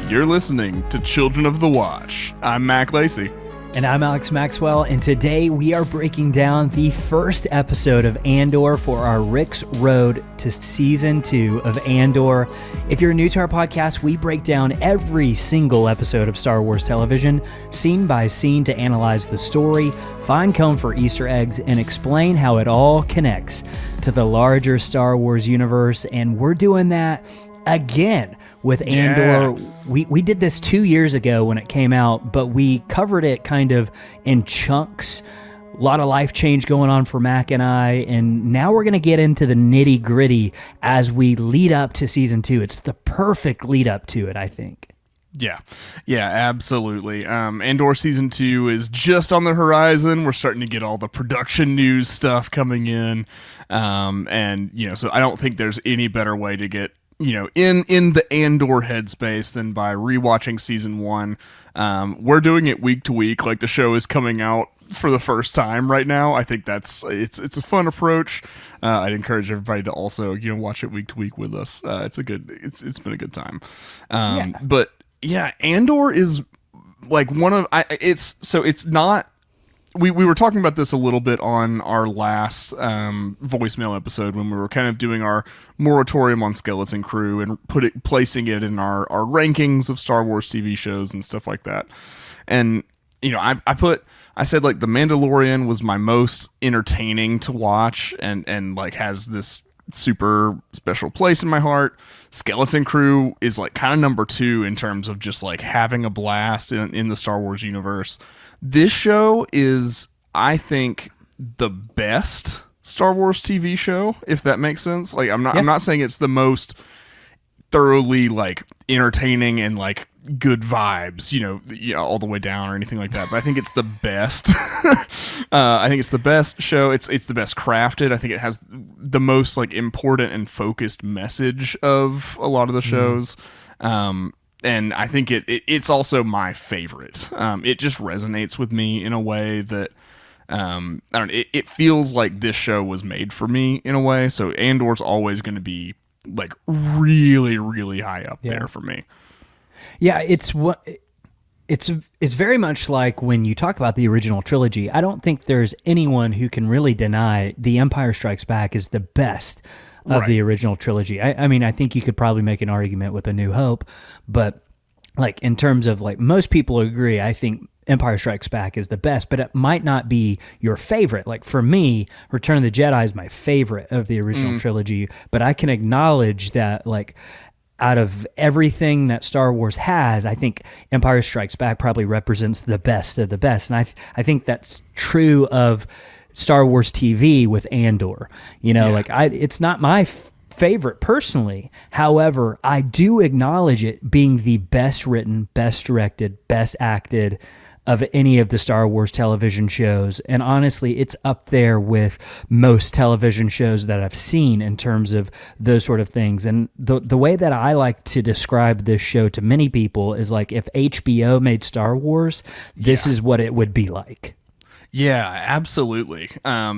You're listening to Children of the Watch. I'm Mac Lacey. And I'm Alex Maxwell, and today we are breaking down the first episode of Andor for our Rix Road to Season 2 of Andor. If you're new to our podcast, we break down every single episode of Star Wars television, scene by scene, to analyze the story, find comb for Easter eggs, and explain how it all connects to the larger Star Wars universe. And we're doing that again with Andor. We did this 2 years ago when it came out, but we covered it kind of in chunks. A lot of life change going on for Mac and I, and now we're going to get into the nitty gritty as we lead up to season 2. It's the perfect lead up to it, I think. Yeah, absolutely. Andor season 2 is just on the horizon. We're starting to get all the production news stuff coming in, and so I don't think there's any better way to get in the Andor headspace than by rewatching season 1. We're doing it week to week, like the show is coming out for the first time right now. I think it's a fun approach. I'd encourage everybody to also watch it week to week with us. It's been a good time. But yeah, Andor is like it's not. We were talking about this a little bit on our last voicemail episode when we were kind of doing our moratorium on Skeleton Crew and placing it in our rankings of Star Wars TV shows and stuff like that. And I said like The Mandalorian was my most entertaining to watch and like has this super special place in my heart. Skeleton Crew is like kind of number 2 in terms of just like having a blast in the Star Wars universe. This show is, I think, the best Star Wars TV show, if that makes sense. Like I'm not saying it's the most thoroughly like entertaining and like good vibes, all the way down or anything like that. But I think it's the best. I think it's the best show. It's the best crafted. I think it has the most like important and focused message of a lot of the shows. And I think it's also my favorite. It just resonates with me in a way that it feels like this show was made for me in a way. So Andor's always going to be like really, really high up there for me. Yeah, it's very much like when you talk about the original trilogy. I don't think there's anyone who can really deny The Empire Strikes Back is the best of the original trilogy. I mean, I think you could probably make an argument with A New Hope, but like in terms of like most people agree, I think Empire Strikes Back is the best, but it might not be your favorite. Like for me, Return of the Jedi is my favorite of the original trilogy, but I can acknowledge that like out of everything that Star Wars has, I think Empire Strikes Back probably represents the best of the best. And I think that's true of Star Wars TV with Andor. It's not my favorite personally. However, I do acknowledge it being the best written, best directed, best acted of any of the Star Wars television shows. And honestly, it's up there with most television shows that I've seen in terms of those sort of things. And the way that I like to describe this show to many people is like if HBO made Star Wars, this is what it would be like. Yeah, absolutely. I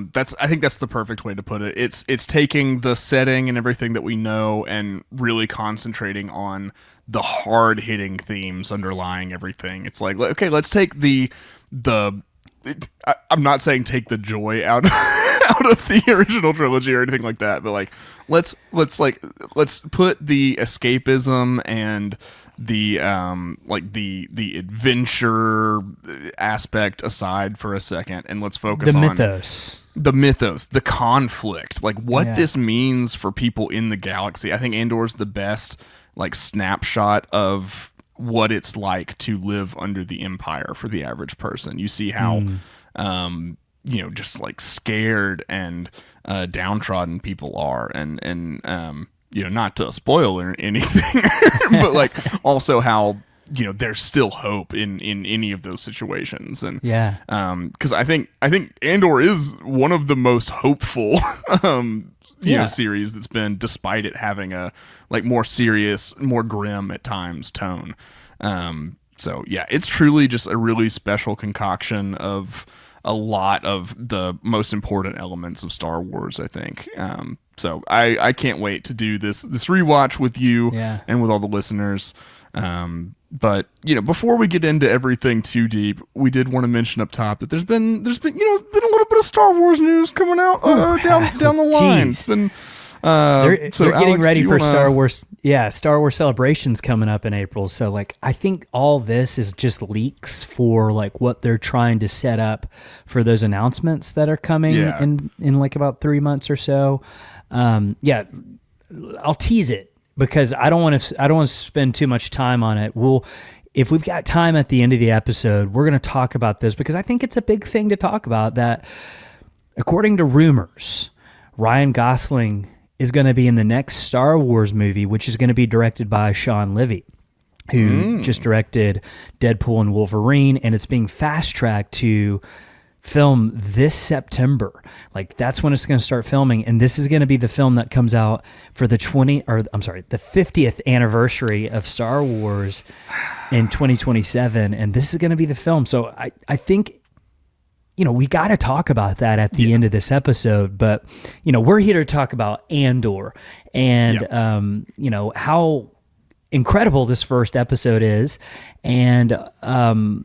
think that's the perfect way to put it. It's taking the setting and everything that we know and really concentrating on the hard-hitting themes underlying everything. It's like, okay, let's take I'm not saying take the joy out of the original trilogy or anything like that, but like let's put the escapism and the the adventure aspect aside for a second, and let's focus on the mythos, the conflict, like what this means for people in the galaxy. I think Andor's the best like snapshot of what it's like to live under the Empire for the average person. You see how just like scared and downtrodden people are, and not to spoil or anything, but like also how there's still hope in any of those situations. And because I think Andor is one of the most hopeful series that's been, despite it having a like more serious, more grim at times tone. So yeah, it's truly just a really special concoction of a lot of the most important elements of Star Wars, I think. So I can't wait to do this rewatch with you Yeah. and with all the listeners. But before we get into everything too deep, we did want to mention up top that there's been a little bit of Star Wars news coming out down the line. Jeez. It's been They're getting Alex, ready for Star Wars. Yeah, Star Wars Celebrations coming up in April. So like, I think all this is just leaks for like what they're trying to set up for those announcements that are coming in like about 3 months or so. Yeah, I'll tease it because I don't want to spend too much time on it. If we've got time at the end of the episode, we're going to talk about this because I think it's a big thing to talk about. That according to rumors, Ryan Gosling is going to be in the next Star Wars movie, which is going to be directed by Sean Levy, who just directed Deadpool and Wolverine, and it's being fast-tracked to film this September. Like, that's when it's going to start filming, and this is going to be the film that comes out for the 50th anniversary of Star Wars in 2027, and this is going to be the film. So I think we got to talk about that at the end of this episode, but we're here to talk about Andor and how incredible this first episode is. And I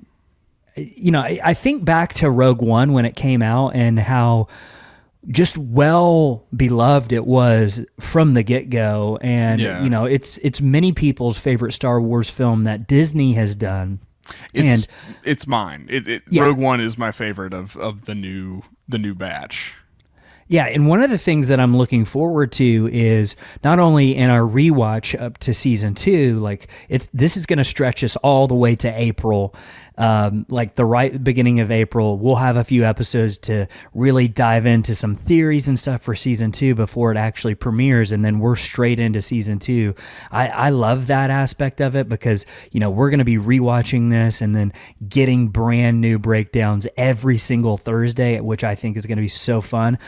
think back to Rogue One when it came out and how just well beloved it was from the get-go. And it's many people's favorite Star Wars film that Disney has done. It's mine. Rogue One is my favorite of the new batch. Yeah, and one of the things that I'm looking forward to is not only in our rewatch up to season 2, like this is going to stretch us all the way to April. Like the right beginning of April, we'll have a few episodes to really dive into some theories and stuff for season 2 before it actually premieres, and then we're straight into season 2. I love that aspect of it because we're going to be rewatching this and then getting brand new breakdowns every single Thursday, which I think is going to be so fun.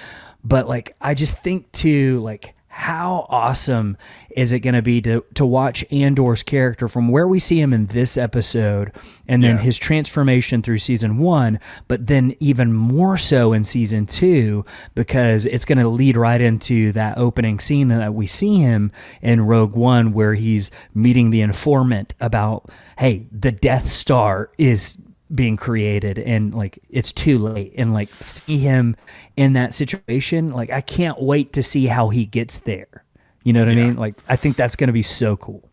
But like, I just think too, like, how awesome is it going to be to watch Andor's character from where we see him in this episode and then his transformation through season 1, but then even more so in season 2, because it's going to lead right into that opening scene that we see him in Rogue One where he's meeting the informant about, hey, the Death Star is being created and like it's too late, and like see him in that situation. Like, I can't wait to see how he gets there. You know what I mean? Like, I think that's going to be so cool.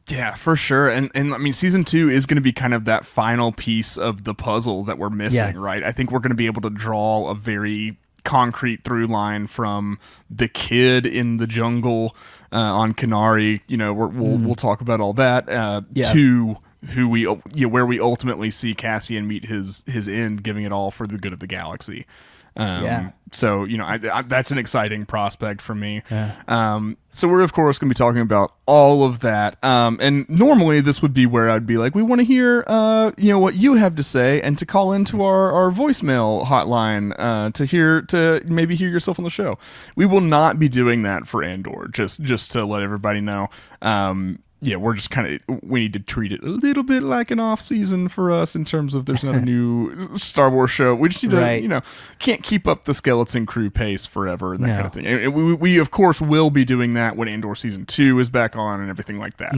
Yeah, for sure. And I mean, season 2 is going to be kind of that final piece of the puzzle that we're missing, right? I think we're going to be able to draw a very concrete through line from the kid in the jungle on Canary. We'll talk about all that to who where we ultimately see Cassian meet his end, giving it all for the good of the galaxy. So that's an exciting prospect for me. So we're of course going to be talking about all of that. And normally this would be where I'd be like, we want to hear what you have to say, and to call into our voicemail hotline to maybe hear yourself on the show. We will not be doing that for Andor. Just to let everybody know. We're just we need to treat it a little bit like an off season for us in terms of there's not a new Star Wars show. We just need to, can't keep up the skeleton crew pace forever and that kind of thing. And we of course will be doing that when Andor season 2 is back on and everything like that.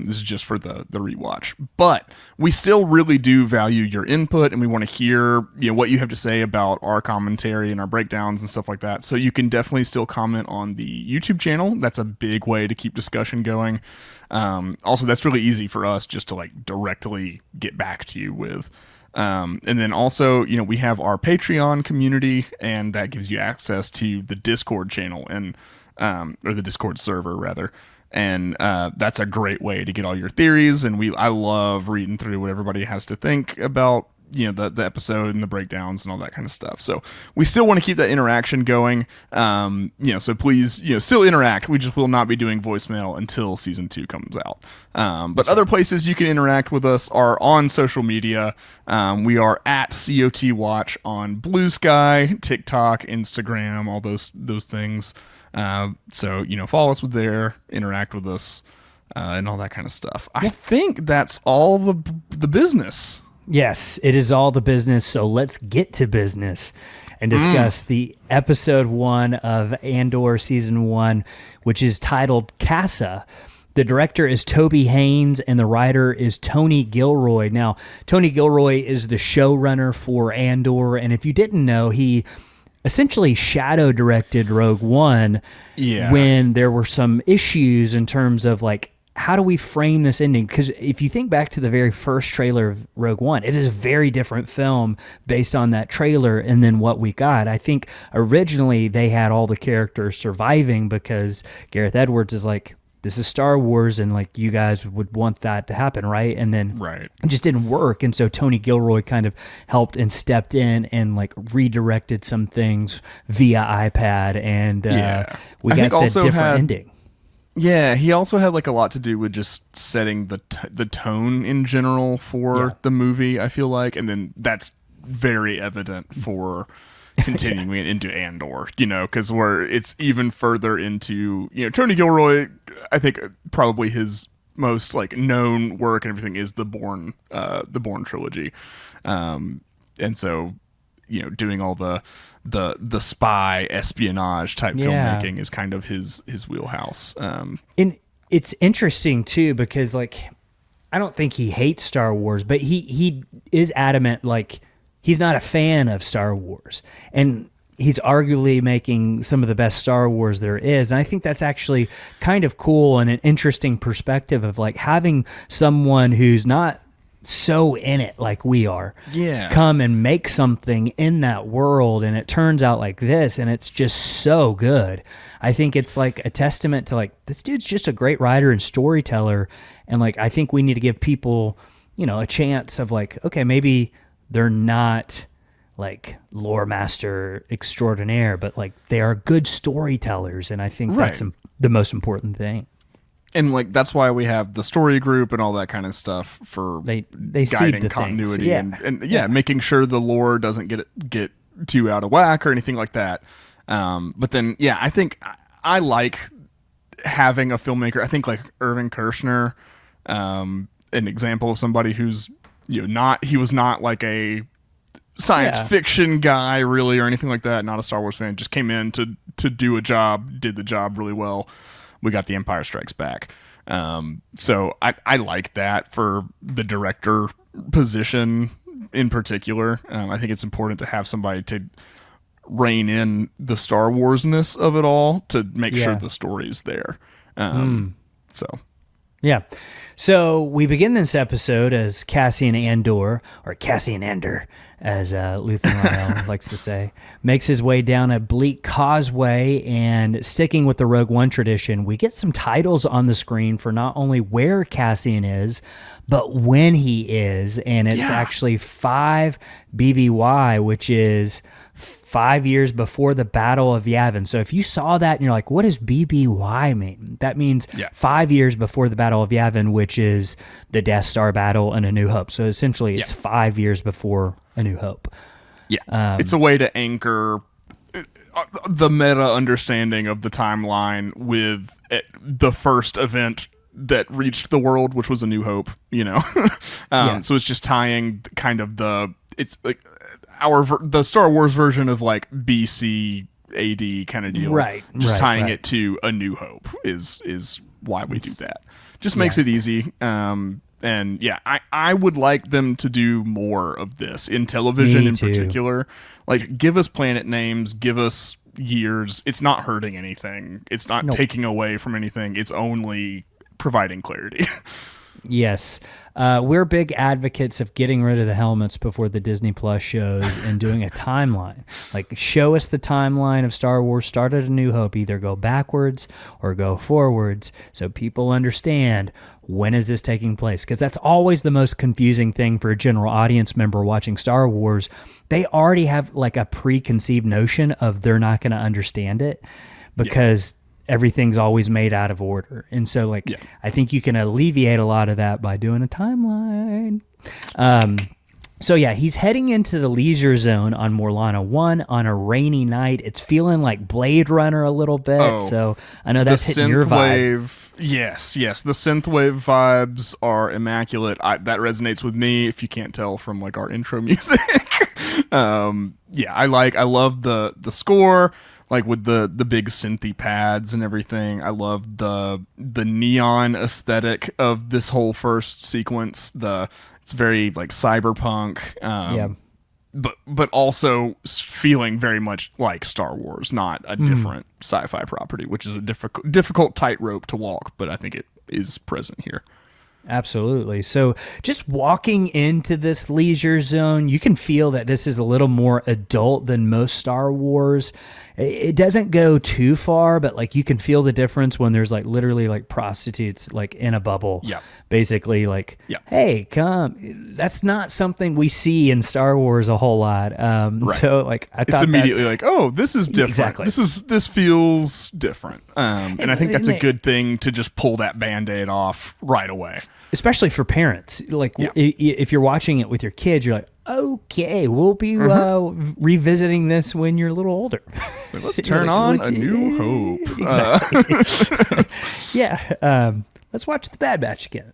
This is just for the rewatch, but we still really do value your input, and we want to hear what you have to say about our commentary and our breakdowns and stuff like that. So you can definitely still comment on the YouTube channel. That's a big way to keep discussion going. Also, that's really easy for us just to like directly get back to you with. And then also, we have our Patreon community, and that gives you access to the Discord channel and or the Discord server rather. And that's a great way to get all your theories. And I love reading through what everybody has to think about the episode and the breakdowns and all that kind of stuff. So we still want to keep that interaction going. So please, still interact. We just will not be doing voicemail until season 2 comes out. But other places you can interact with us are on social media. We are at COT Watch on Blue Sky, TikTok, Instagram, all those things. So follow us there, interact with us, and all that kind of stuff. I think that's all the business Yes, it is all the business. So let's get to business and discuss the episode 1 of Andor season 1, which is titled Kassa. The director is Toby Haynes and the writer is Tony Gilroy. Now, Tony Gilroy is the showrunner for Andor, and if you didn't know, he essentially shadow directed Rogue One when there were some issues in terms of like, how do we frame this ending? Because if you think back to the very first trailer of Rogue One, it is a very different film based on that trailer and then what we got. I think originally they had all the characters surviving because Gareth Edwards is like, this is Star Wars, and like you guys would want that to happen, right? And then it just didn't work. And so Tony Gilroy kind of helped and stepped in and like redirected some things via iPad, and we got the different ending. Yeah, he also had like a lot to do with just setting the tone in general for the movie, I feel like, and then that's very evident for continuing it into Andor, because it's even further into, Tony Gilroy, I think probably his most like known work and everything is the Bourne trilogy, and so doing all the spy espionage type filmmaking is kind of his wheelhouse. And it's interesting too because like I don't think he hates Star Wars, but he is adamant like he's not a fan of Star Wars, and he's arguably making some of the best Star Wars there is. And I think that's actually kind of cool and an interesting perspective of like having someone who's not so in it like we are come and make something in that world, and it turns out like this, and it's just so good. I think it's like a testament to like, this dude's just a great writer and storyteller, and like I think we need to give people a chance of like, okay, maybe they're not like lore master extraordinaire, but like they are good storytellers, and I think that's the most important thing. And like that's why we have the story group and all that kind of stuff for they guiding continuity and making sure the lore doesn't get too out of whack or anything like that. But then I think I like having a filmmaker. I think like Irvin Kershner, an example of somebody who's he was not like a science fiction guy really or anything like that, not a Star Wars fan, just came in to do a job, did the job really well. We got The Empire Strikes Back. So I like that for the director position in particular. I think it's important to have somebody to rein in the Star Wars-ness of it all to make sure the story's there. So we begin this episode as Cassian Andor, or Cassian Andor, as Luthen Rael likes to say, makes his way down a bleak causeway, and sticking with the Rogue One tradition, we get some titles on the screen for not only where Cassian is, but when he is, and it's actually 5 BBY, which is 5 years before the Battle of Yavin. So if you saw that and you're like, what does BBY mean? That means 5 years before the Battle of Yavin, which is the Death Star battle in A New Hope. So essentially it's 5 years before A New Hope. It's a way to anchor the meta understanding of the timeline with the first event that reached the world, which was A New Hope, So it's just tying kind of it's like the Star Wars version of like BC AD kind of deal, tying it to A New Hope is why we do that. Just makes it easy. And I would like them to do more of this in television in particular. Like, give us planet names, give us years. It's not hurting anything. It's not taking away from anything. It's only providing clarity. Yes. We're big advocates of getting rid of the helmets before the Disney Plus shows and doing a timeline. Like, show us the timeline of Star Wars, start at A New Hope, either go backwards or go forwards so people understand when is this taking place. Because that's always the most confusing thing for a general audience member watching Star Wars. They already have like a preconceived notion of they're not going to understand it because everything's always made out of order. And so I think you can alleviate a lot of that by doing a timeline. So yeah, he's heading into the leisure zone on Morlana 1 on a rainy night. It's feeling like Blade Runner a little bit. Oh, So I know that's hitting your vibe. Wave, yes. The synthwave vibes are immaculate. That resonates with me, if you can't tell from like our intro music. I love the score, like with the big synthy pads and everything. I love the neon aesthetic of this whole first sequence. It's very like cyberpunk, but also feeling very much like Star Wars, not a different sci-fi property, which is a difficult tightrope to walk, but I think it is present here. Absolutely. So just walking into this leisure zone, you can feel that this is a little more adult than most Star Wars. It doesn't go too far, but like you can feel the difference when there's like literally like prostitutes like in a bubble. Yeah. Basically like, hey, come. That's not something we see in Star Wars a whole lot. Right. So like I thought it's immediately like, oh, this is different. Exactly. This feels different. And I think that's a good thing to just pull that Band-Aid off right away. Especially for parents. Like if you're watching it with your kids, you're like, okay, we'll be revisiting this when you're a little older. So let's turn on A New Hope. Exactly. Let's watch The Bad Batch again.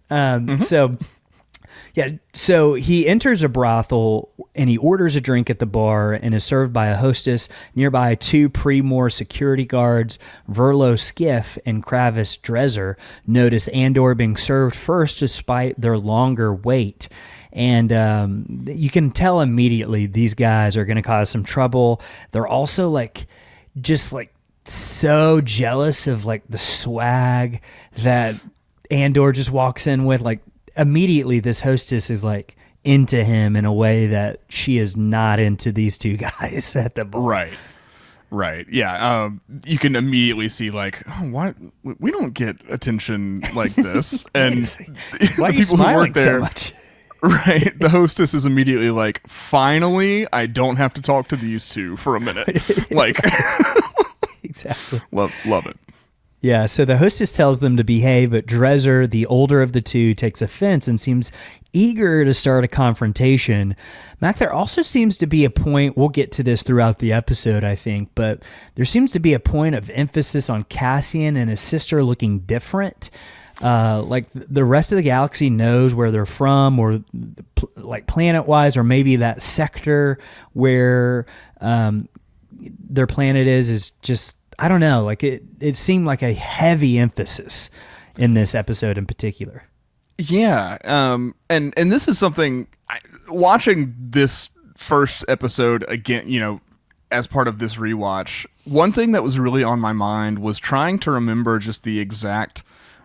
So he enters a brothel and he orders a drink at the bar and is served by a hostess. Nearby, 2 Pre-Mor security guards, Verlo Skiff and Kravis Dresser, notice Andor being served first despite their longer wait. And you can tell immediately these guys are going to cause some trouble. They're also just so jealous of like the swag that Andor just walks in with. Like immediately this hostess is like into him in a way that she is not into these 2 guys at the bar. Right. Yeah. You can immediately see like, oh, what? We don't get attention like this. And why are you smiling so much? Right. The hostess is immediately like, finally, I don't have to talk to these 2 for a minute. Like, exactly. Love it. Yeah. So the hostess tells them to behave, but Dresser, the older of the 2, takes offense and seems eager to start a confrontation. Mac, there also seems to be a point, we'll get to this throughout the episode, I think, but there seems to be a point of emphasis on Cassian and his sister looking different. Like the rest of the galaxy knows where they're from, or like planet-wise, or maybe that sector where their planet is just, I don't know. Like it seemed like a heavy emphasis in this episode in particular. Yeah, and this is something watching this first episode again, as part of this rewatch. One thing that was really on my mind was trying to remember just the exact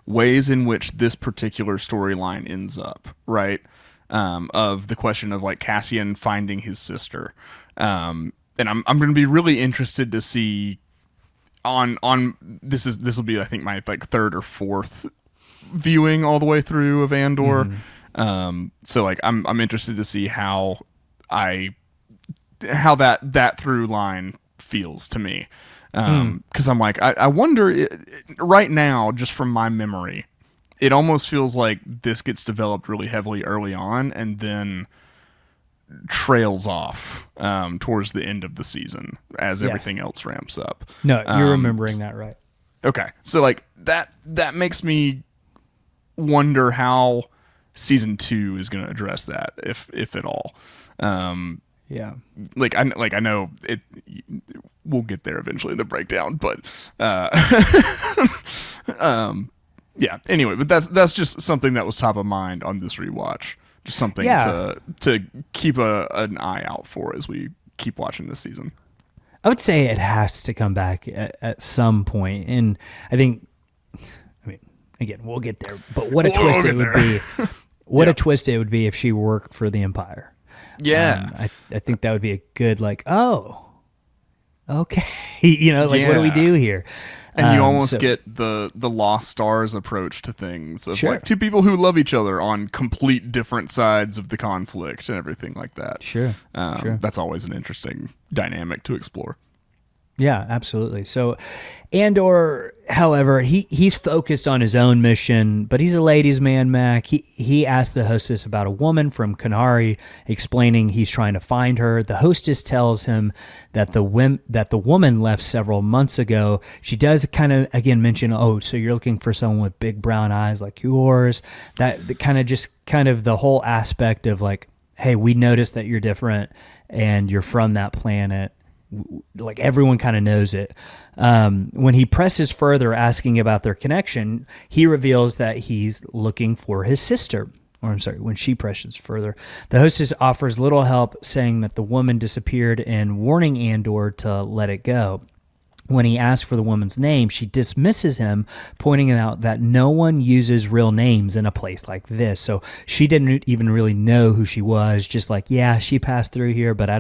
ways in which this particular storyline ends up, right? Of the question of like Cassian finding his sister, and I'm going to be really interested to see on this will be I think my like 3rd or 4th viewing all the way through of Andor. So like I'm interested to see how that through line feels to me. Because I'm like, I wonder, right now, just from my memory, it almost feels like this gets developed really heavily early on and then trails off towards the end of the season as everything else ramps up. No, you're remembering that right. Okay. So like that makes me wonder how season 2 is going to address that, if at all. Yeah. Like I know it. We'll get there eventually in the breakdown, but yeah. Anyway, but that's just something that was top of mind on this rewatch. Just something to keep an eye out for as we keep watching this season. I would say it has to come back at some point, and I think. I mean, again, we'll get there. But what a twist it would be! What a twist it would be if she worked for the Empire. Yeah, I think that would be a good okay, what do we do here? And you almost get the Lost Stars approach to things of like 2 people who love each other on complete different sides of the conflict and everything like that. Sure. That's always an interesting dynamic to explore. Yeah, absolutely. So Andor, however, he's focused on his own mission, but he's a ladies' man, Mac. He asked the hostess about a woman from Kanari, explaining he's trying to find her. The hostess tells him that the woman left several months ago. She does kind of again mention, oh, so you're looking for someone with big brown eyes like yours. That kind of the whole aspect of like, hey, we noticed that you're different and you're from that planet. Like everyone kind of knows it. When he presses further asking about their connection, he reveals that he's looking for his sister. Or I'm sorry, when she presses further, the hostess offers little help, saying that the woman disappeared and warning Andor to let it go. When he asks for the woman's name, she dismisses him, pointing out that no one uses real names in a place like this. So she didn't even really know who she was. Just like, yeah, she passed through here, but I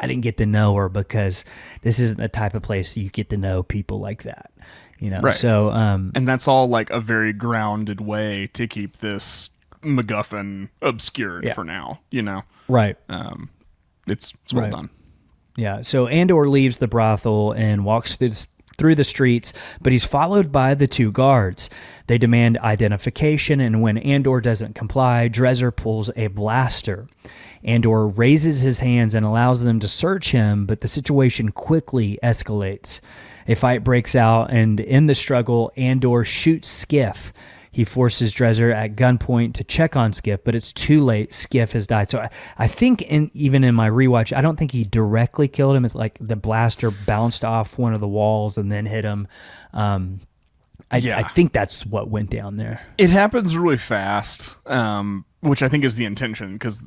didn't get to know her because this isn't the type of place you get to know people like that. You know, Right. so And that's all like a very grounded way to keep this MacGuffin obscured Yeah. for now. You know, right. it's well Right. done. Yeah, so Andor leaves the brothel and walks through the streets, but he's followed by the two guards. They demand identification, and when Andor doesn't comply, Dresser pulls a blaster. Andor raises his hands and allows them to search him, but the situation quickly escalates. A fight breaks out, and in the struggle, Andor shoots Skiff. He forces Dresser at gunpoint to check on Skiff, but it's too late. Skiff has died. So I think even in my rewatch, I don't think he directly killed him. It's like the blaster bounced off one of the walls and then hit him. I think that's what went down there. It happens really fast, which I think is the intention, because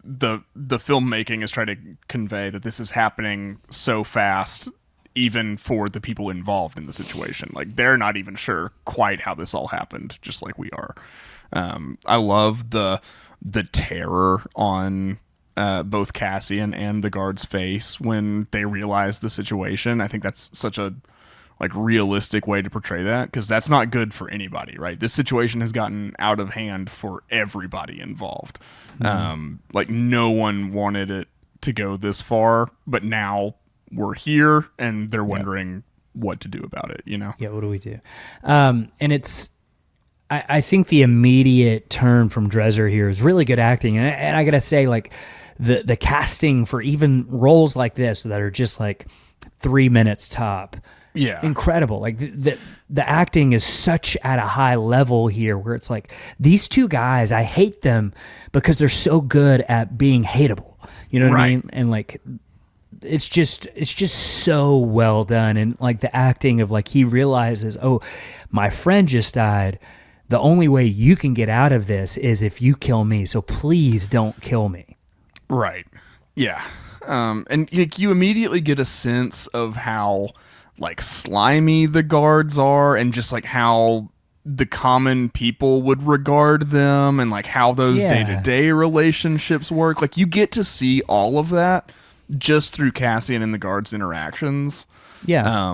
the filmmaking is trying to convey that this is happening so fast, even for the people involved in the situation. Like, they're not even sure quite how this all happened, just like we are. I love the terror on both Cassian and the guard's face when they realize the situation. I think that's such a like realistic way to portray that, because that's not good for anybody, right? This situation has gotten out of hand for everybody involved. Like, no one wanted it to go this far, but now we're here and they're wondering what to do about it, you know? Yeah, what do we do? And it's, I think the immediate turn from Dresser here is really good acting. And I gotta say, like, the casting for even roles like this that are just like 3 minutes top, Yeah. incredible. Like the acting is such at a high level here, where it's like these two guys, I hate them because they're so good at being hateable. You know what I Right. mean? And like, it's just so well done. And like the acting of like, he realizes, oh, my friend just died. The only way you can get out of this is if you kill me. So please don't kill me. Right. Yeah. And like, you immediately get a sense of how like slimy the guards are, and just like how the common people would regard them, and like how those Yeah. day-to-day relationships work. Like, you get to see all of that just through Cassian and the guards' interactions. Yeah.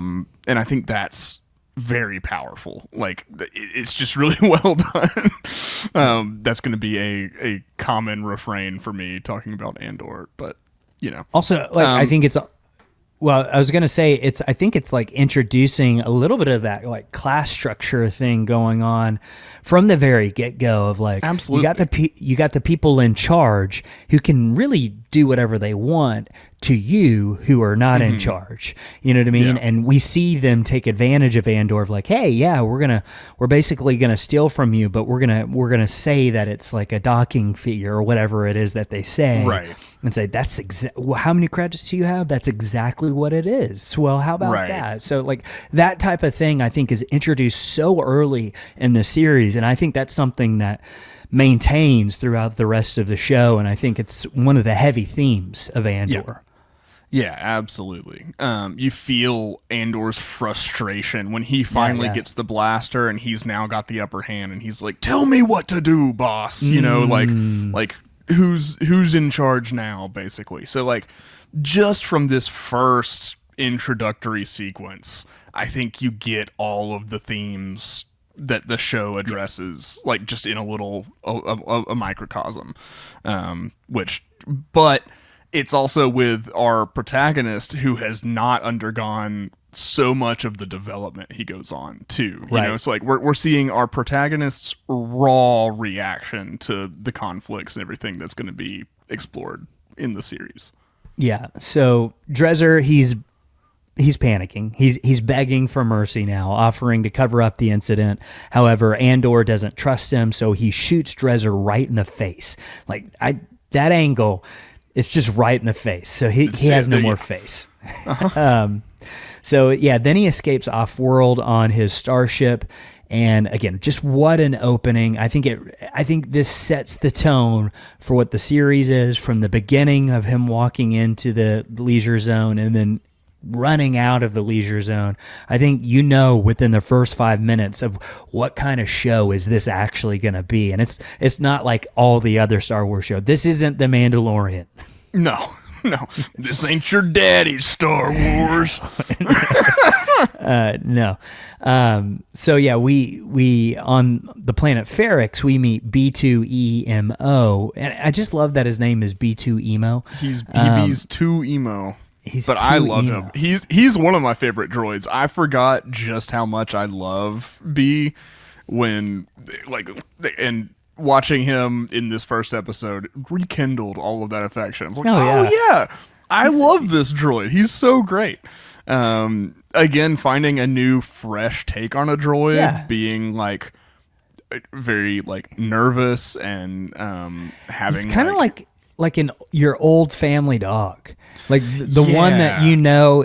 And I think that's very powerful. Like, it's just really well done. That's going to be a common refrain for me talking about Andor, but you know. Also, like, I think it's, well, I was going to say I think it's like introducing a little bit of that like class structure thing going on from the very get-go of like, Absolutely. you got the people in charge who can really do whatever they want to you who are not in charge. You know what I mean? Yeah. And we see them take advantage of Andor of like, hey, yeah, we're basically gonna steal from you, but we're gonna say that it's like a docking fee or whatever it is that they say. Right. And say that's well, how many credits do you have? That's exactly what it is. Well, how about Right. that? So like that type of thing, I think, is introduced so early in the series, and I think that's something that maintains throughout the rest of the show. And I think it's one of the heavy themes of Andor. Yeah, absolutely. You feel Andor's frustration when he finally yeah. gets the blaster and he's now got the upper hand, and he's like, "Tell me what to do, boss." You know, like who's in charge now, basically. So like, just from this first introductory sequence, I think you get all of the themes that the show addresses, like just in a little a microcosm, but it's also with our protagonist who has not undergone so much of the development he goes on to, you know, so like we're seeing our protagonist's raw reaction to the conflicts and everything that's going to be explored in the series. Yeah. So Dresser, he's panicking. He's begging for mercy now, offering to cover up the incident. However, Andor doesn't trust him, so he shoots Dresser right in the face. Like that angle, it's just right in the face. So he has no more face. So yeah, then he escapes off-world on his starship, and again, just what an opening! I think this sets the tone for what the series is from the beginning of him walking into the leisure zone and then running out of the leisure zone. I think within the first 5 minutes of what kind of show is this actually going to be, and it's not like all the other Star Wars show. This isn't The Mandalorian. No, this ain't your daddy's Star Wars. No. So yeah, we on the planet Ferrix, we meet B2EMO, and I just love that his name is B2 Emo. He's BB's too emo. I love him. He's one of my favorite droids. I forgot just how much I love B when and watching him in this first episode rekindled all of that affection. I was like, yeah, I love this droid. He's so great. Again, finding a new fresh take on a droid, being like very like nervous and having it's kind of like your old family dog. Like the one that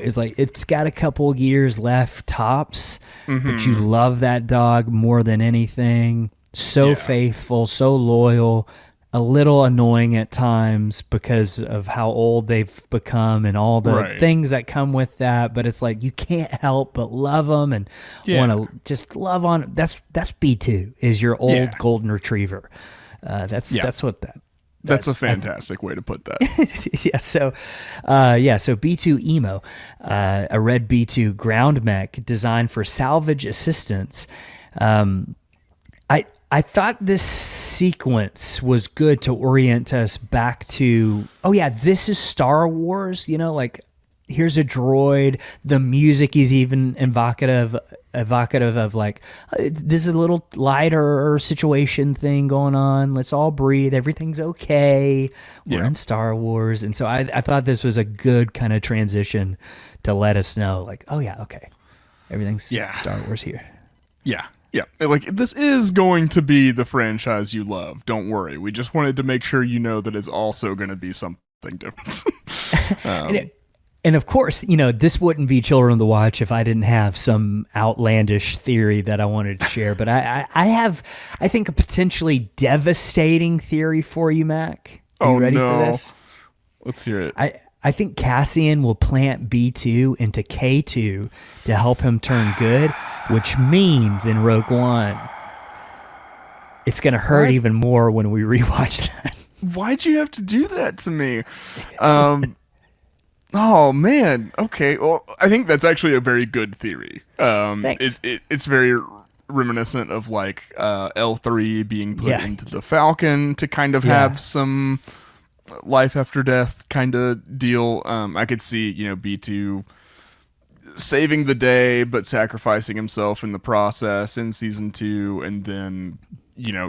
is like, it's got a couple years left tops, but you love that dog more than anything. So faithful, so loyal, a little annoying at times because of how old they've become and all the things that come with that. But it's like you can't help but love them and want to just love on. That's B2 is your old golden retriever. That's what that. That's a fantastic way to put that. So B2 Emo, a red B2 ground mech designed for salvage assistance. I thought this sequence was good to orient us back to, this is Star Wars, like here's a droid. The music is even evocative of like, this is a little lighter situation thing going on. Let's all breathe. Everything's okay. We're in Star Wars. And so I thought this was a good kind of transition to let us know like, okay. Everything's Star Wars here. Yeah. Yeah, like this is going to be the franchise you love. Don't worry. We just wanted to make sure you know that it's also going to be something different. And of course, this wouldn't be Children of the Watch if I didn't have some outlandish theory that I wanted to share. But I have, I think, a potentially devastating theory for you, Mac. Are you ready for this? Let's hear it. I think Cassian will plant B2 into K2 to help him turn good, which means in Rogue One, it's going to hurt even more when we rewatch that. Why'd you have to do that to me? Oh, man. Okay. Well, I think that's actually a very good theory. Thanks. It's very reminiscent of like L3 being put into the Falcon to kind of have some life after death kind of deal. I could see, B2 saving the day but sacrificing himself in the process in season 2, and then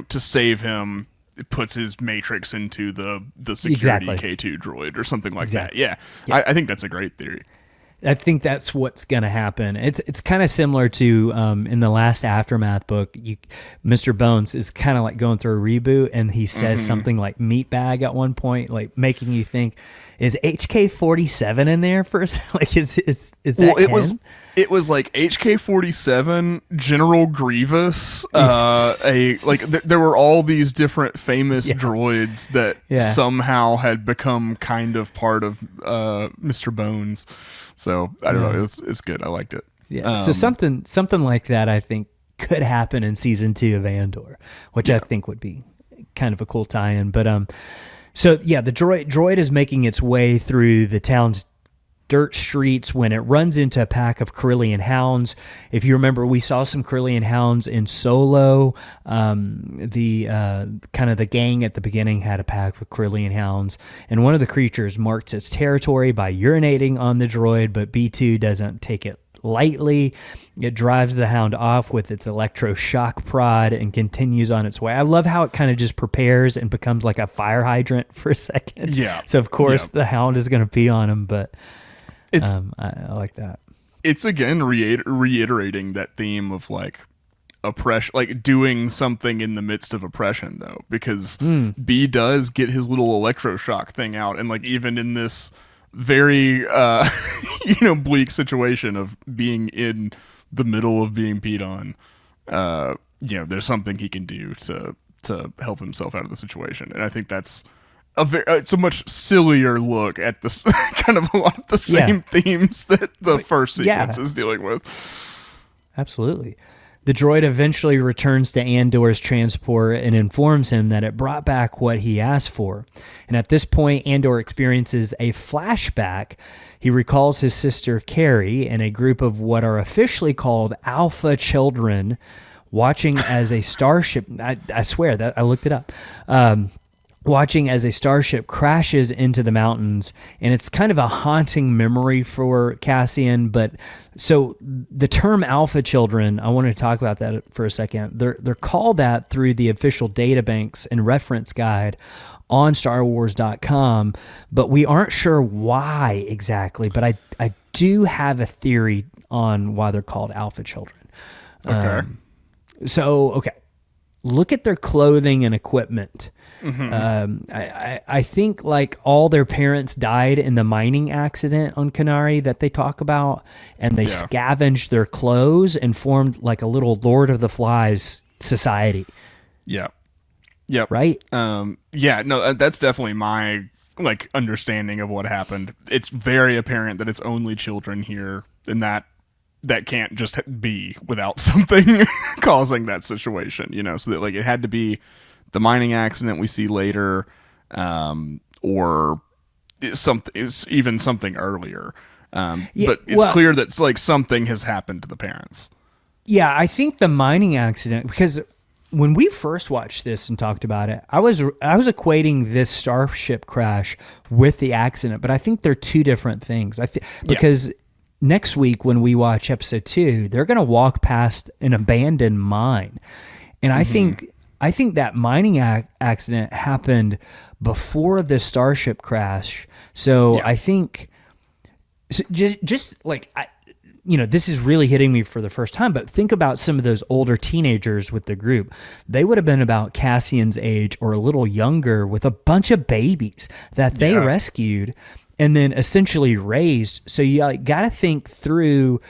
to save him it puts his matrix into the security K2 droid or something like that. I think that's a great theory. I think that's what's going to happen. It's kind of similar to in the last Aftermath book, Mr. Bones is kind of like going through a reboot, and he says something like meatbag at one point, like making you think, is HK-47 in there first? Like is that? Well, it was like HK-47, General Grievous, there were all these different famous droids that somehow had become kind of part of Mr. Bones. So I don't know, it's good. I liked it. Yeah. So something like that I think could happen in season 2 of Andor, which I think would be kind of a cool tie-in. But the droid is making its way through the town's dirt streets when it runs into a pack of Corellian hounds. If you remember, we saw some Corellian hounds in Solo. The kind of the gang at the beginning had a pack of Corellian hounds, and one of the creatures marks its territory by urinating on the droid, but B2 doesn't take it lightly. It drives the hound off with its electroshock prod and continues on its way. I love how it kind of just prepares and becomes like a fire hydrant for a second. Yeah. So of course the hound is going to pee on him, but I like that. It's again reiterating that theme of like oppression, like doing something in the midst of oppression, though, because B does get his little electroshock thing out, and like even in this very bleak situation of being in the middle of being peed on, there's something he can do to help himself out of the situation, and I think that's it's a much sillier look at this kind of a lot of the same themes that the first sequence is dealing with. Absolutely. The droid eventually returns to Andor's transport and informs him that it brought back what he asked for. And at this point, Andor experiences a flashback. He recalls his sister Carrie and a group of what are officially called alpha children watching as a starship. I swear that I looked it up. Watching as a starship crashes into the mountains, and it's kind of a haunting memory for Cassian. But so the term alpha children, I want to talk about that for a second. They're called that through the official databanks and reference guide on starwars.com, but we aren't sure why exactly. But I do have a theory on why they're called alpha children. Okay. Okay. Look at their clothing and equipment. I think like all their parents died in the mining accident on Canary that they talk about, and they scavenged their clothes and formed like a little Lord of the Flies society. Yeah. Yep. Right? That's definitely my like understanding of what happened. It's very apparent that it's only children here, and that can't just be without something causing that situation, so that like it had to be the mining accident we see later, or even something earlier. But it's clear that it's like something has happened to the parents. Yeah, I think the mining accident, because when we first watched this and talked about it, I was equating this starship crash with the accident, but I think they're two different things. Because next week when we watch episode 2, they're going to walk past an abandoned mine, and I think that mining accident happened before the starship crash. So I think just like this is really hitting me for the first time, but think about some of those older teenagers with the group. They would have been about Cassian's age or a little younger, with a bunch of babies that they rescued and then essentially raised. So you got to think through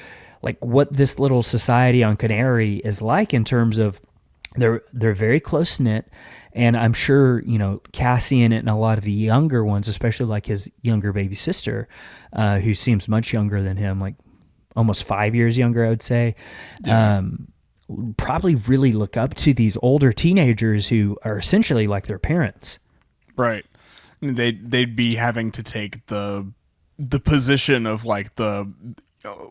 like what this little society on Canary is like in terms of they're very close knit, and I'm sure Cassian and a lot of the younger ones, especially like his younger baby sister, who seems much younger than him, like almost 5 years younger, I would say, probably really look up to these older teenagers who are essentially like their parents. Right. They'd be having to take the position of like the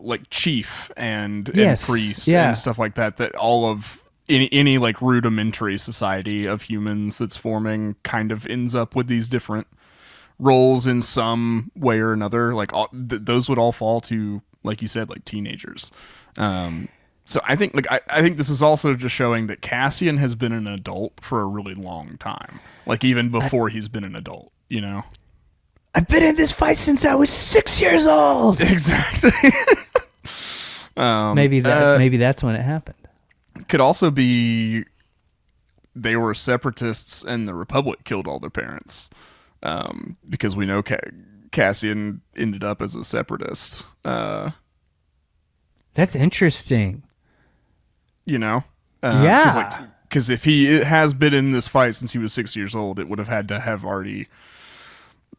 like chief and priest and stuff like that. That all of any like rudimentary society of humans that's forming kind of ends up with these different roles in some way or another. Like those would all fall to, like you said, like teenagers. So I think I think this is also just showing that Cassian has been an adult for a really long time. Like even before he's been an adult, I've been in this fight since I was 6 years old. Exactly. Maybe that's when it happened. Could also be they were separatists and the Republic killed all their parents, because we know Cassian ended up as a separatist. That's interesting. Because if he has been in this fight since he was 6 years old, it would have had to have already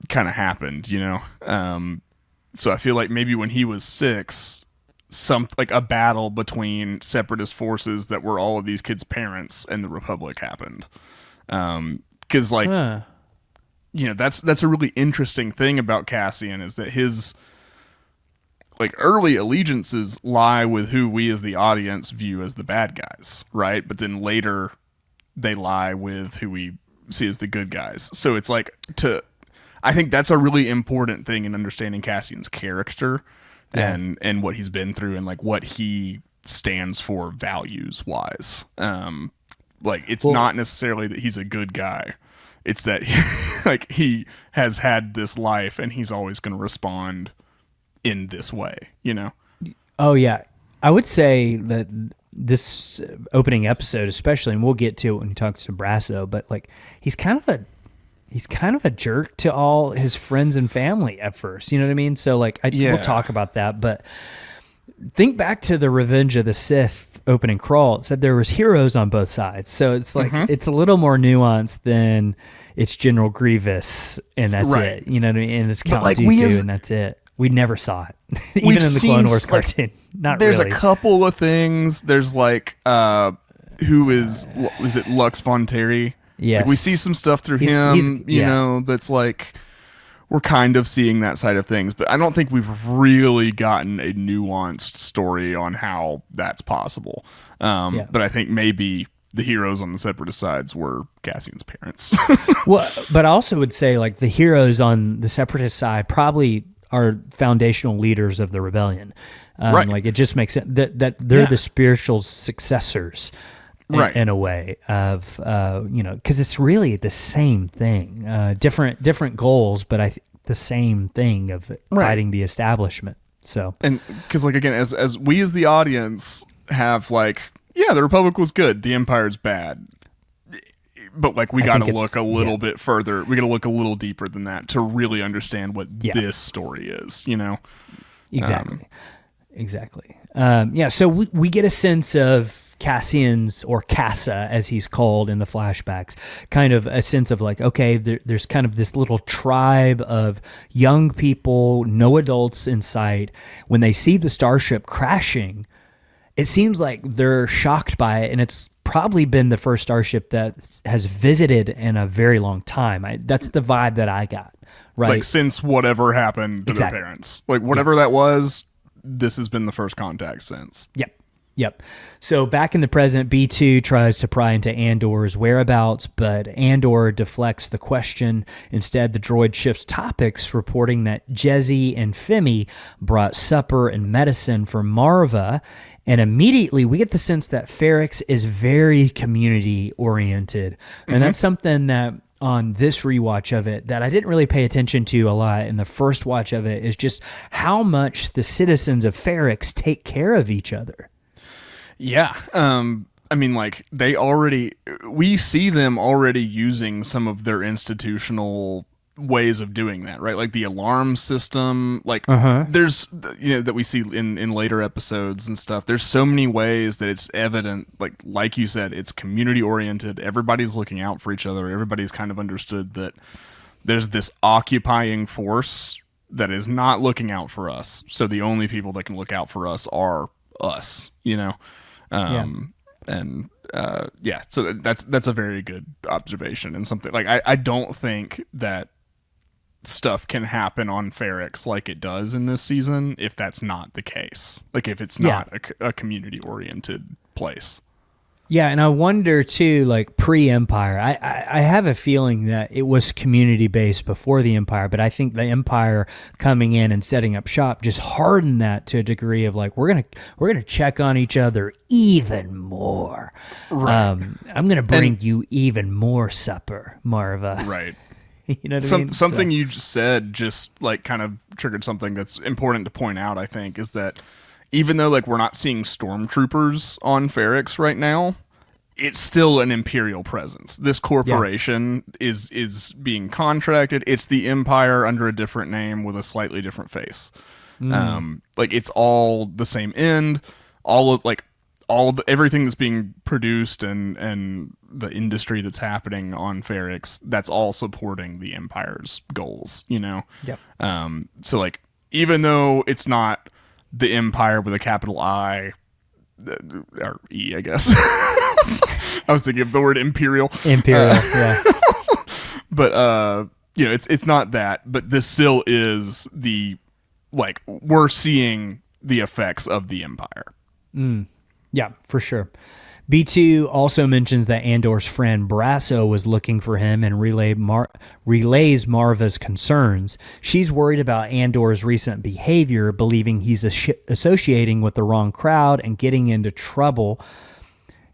kind of happened, So I feel like maybe when he was 6, a battle between separatist forces that were all of these kids' parents and the Republic happened. Because that's a really interesting thing about Cassian, is that his like early allegiances lie with who we as the audience view as the bad guys, right? But then later they lie with who we see as the good guys. So it's like I think that's a really important thing in understanding Cassian's character and what he's been through and like what he stands for values wise. Like it's not necessarily that he's a good guy. It's that like he has had this life and he's always going to respond in this way, you know? Oh yeah. I would say that this opening episode, especially, and we'll get to it when he talks to Brasso, but like he's kind of a jerk to all his friends and family at first. You know what I mean? So like we'll talk about that, but think back to the Revenge of the Sith opening crawl. It said there was heroes on both sides. So it's like it's a little more nuanced than it's General Grievous and that's it. You know what I mean? And it's Count Dooku and that's it. We never saw it. Even in the Clone Wars cartoon. Not there's really. A couple of things. There's like who is it Lux Von Terry? Yes. Like we see some stuff through him, you know, that's like we're kind of seeing that side of things, but I don't think we've really gotten a nuanced story on how that's possible. But I think maybe the heroes on the Separatist sides were Cassian's parents. Well, but I also would say like the heroes on the Separatist side probably are foundational leaders of the rebellion. Right. Like it just makes sense that they're the spiritual successors in a way of, you know, because it's really the same thing, different goals, but the same thing of fighting the establishment. So, and because like, again, as we as the audience have like, yeah, the Republic was good, the Empire's bad. But like we got to look a little bit further. We got to look a little deeper than that to really understand what this story is, you know? Exactly. So we get a sense of Cassian's, or Kassa as he's called in the flashbacks, kind of a sense of like, okay, there's kind of this little tribe of young people, no adults in sight. When they see the starship crashing, it seems like they're shocked by it, and it's probably been the first starship that has visited in a very long time. That's the vibe that I got, right? Like since whatever happened to their parents. Like whatever that was, this has been the first contact since. Yep. So back in the present, B2 tries to pry into Andor's whereabouts, but Andor deflects the question. Instead, the droid shifts topics, reporting that Jezzy and Femi brought supper and medicine for Marva, and immediately we get the sense that Ferrix is very community-oriented, and that's something that on this rewatch of it that I didn't really pay attention to a lot in the first watch of it is just how much the citizens of Ferrix take care of each other. Yeah. I mean, like we see them already using some of their institutional ways of doing that, right? Like the alarm system, like there's, you know, that we see in later episodes and stuff. There's so many ways that it's evident, like you said, it's community oriented. Everybody's looking out for each other. Everybody's kind of understood that there's this occupying force that is not looking out for us. So the only people that can look out for us are us, you know? So that's a very good observation, and something like I don't think that stuff can happen on Ferrix like it does in this season if that's not the case, like if it's not a community oriented place. Yeah, and I wonder too, like pre-Empire, I have a feeling that it was community-based before the Empire, but I think the Empire coming in and setting up shop just hardened that to a degree of like, we're gonna check on each other even more. Right. I'm gonna bring you even more supper, Marva. Right. You know what I mean? Something you just said just like kind of triggered something that's important to point out, I think, is that even though like we're not seeing stormtroopers on Ferrix right now, it's still an Imperial presence. This corporation is being contracted. It's the Empire under a different name with a slightly different face. Like it's all the same end. Everything that's being produced and the industry that's happening on Ferrix, that's all supporting the Empire's goals, you know? Yep. So like, even though it's not the Empire with a capital I, or E, I guess. I was thinking of the word Imperial. Yeah. But, you know, it's not that, but this still is the like we're seeing the effects of the Empire. Yeah, for sure. B2 also mentions that Andor's friend Brasso was looking for him and relays Marva's concerns. She's worried about Andor's recent behavior, believing he's associating with the wrong crowd and getting into trouble.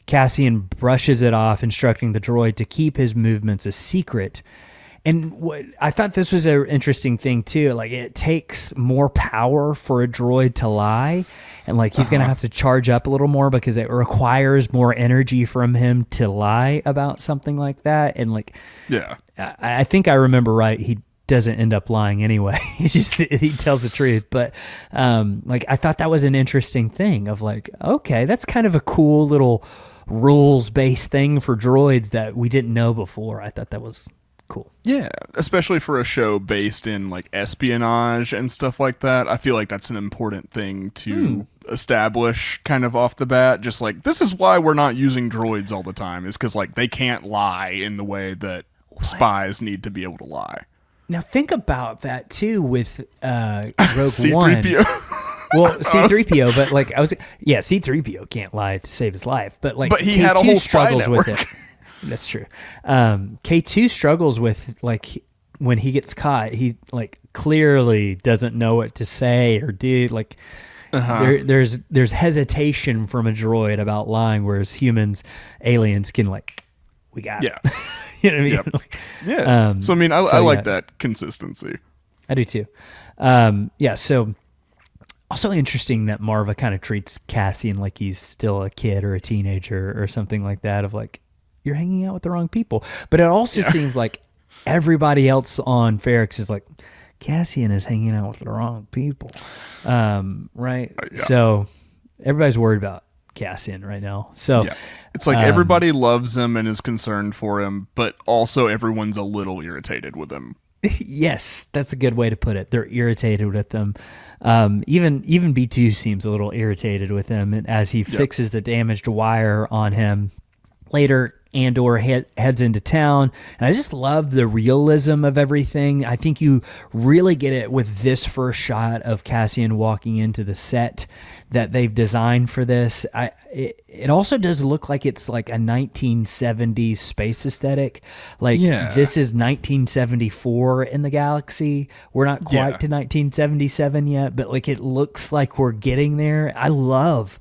Cassian brushes it off, instructing the droid to keep his movements a secret. And what I thought this was an interesting thing too. Like, it takes more power for a droid to lie, and like he's gonna have to charge up a little more because it requires more energy from him to lie about something like that. And like, Yeah. I think I remember right. He doesn't end up lying anyway. He tells the truth. But like, I thought that was an interesting thing of like, okay, that's kind of a cool little rules-based thing for droids that we didn't know before. I thought that was cool. Yeah, especially for a show based in like espionage and stuff like that. I feel like that's an important thing to establish kind of off the bat. Just like, this is why we're not using droids all the time, is because like they can't lie in the way that spies need to be able to lie. Now think about that too with Rogue C-3PO. One. Well, C-3PO, but like C-3PO can't lie to save his life, but like, but he K2 had a whole struggles spy with network. it. That's true. K2 struggles with like when he gets caught, he like clearly doesn't know what to say or do. Like there's hesitation from a droid about lying, whereas aliens can like, we got it. You know what I mean? Yep. Like, Yeah. So I mean, I like that consistency. I do too. So also interesting that Marva kind of treats Cassian like he's still a kid or a teenager or something like that, of like, you're hanging out with the wrong people. But it also seems like everybody else on Ferrix is like, Cassian is hanging out with the wrong people. Right? Yeah. So everybody's worried about Cassian right now. So it's like everybody loves him and is concerned for him, but also everyone's a little irritated with him. Yes, that's a good way to put it. They're irritated with him. Even B2 seems a little irritated with him, and as he fixes the damaged wire on him. Later, Andor heads into town, and I just love the realism of everything. I think you really get it with this first shot of Cassian walking into the set that they've designed for this. It also does look like it's like a 1970s space aesthetic. Like, this is 1974 in the galaxy. We're not quite to 1977 yet, but like, it looks like we're getting there. I love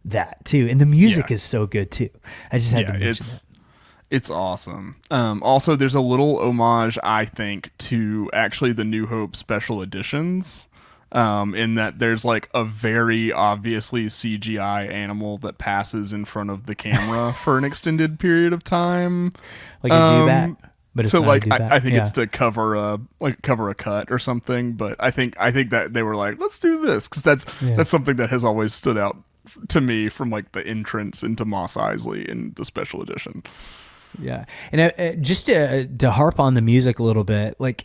that too, and the music is so good too. I just had to mention it. It's awesome. Also, there's a little homage, I think, to actually the New Hope special editions, in that there's like a very obviously CGI animal that passes in front of the camera for an extended period of time, like a dewback. But it's so not like, a dewback. I think it's to cover a cut or something. But I think that they were like, let's do this, because that's something that has always stood out to me from like the entrance into Mos Eisley in the special edition. Yeah. And just to harp on the music a little bit, like,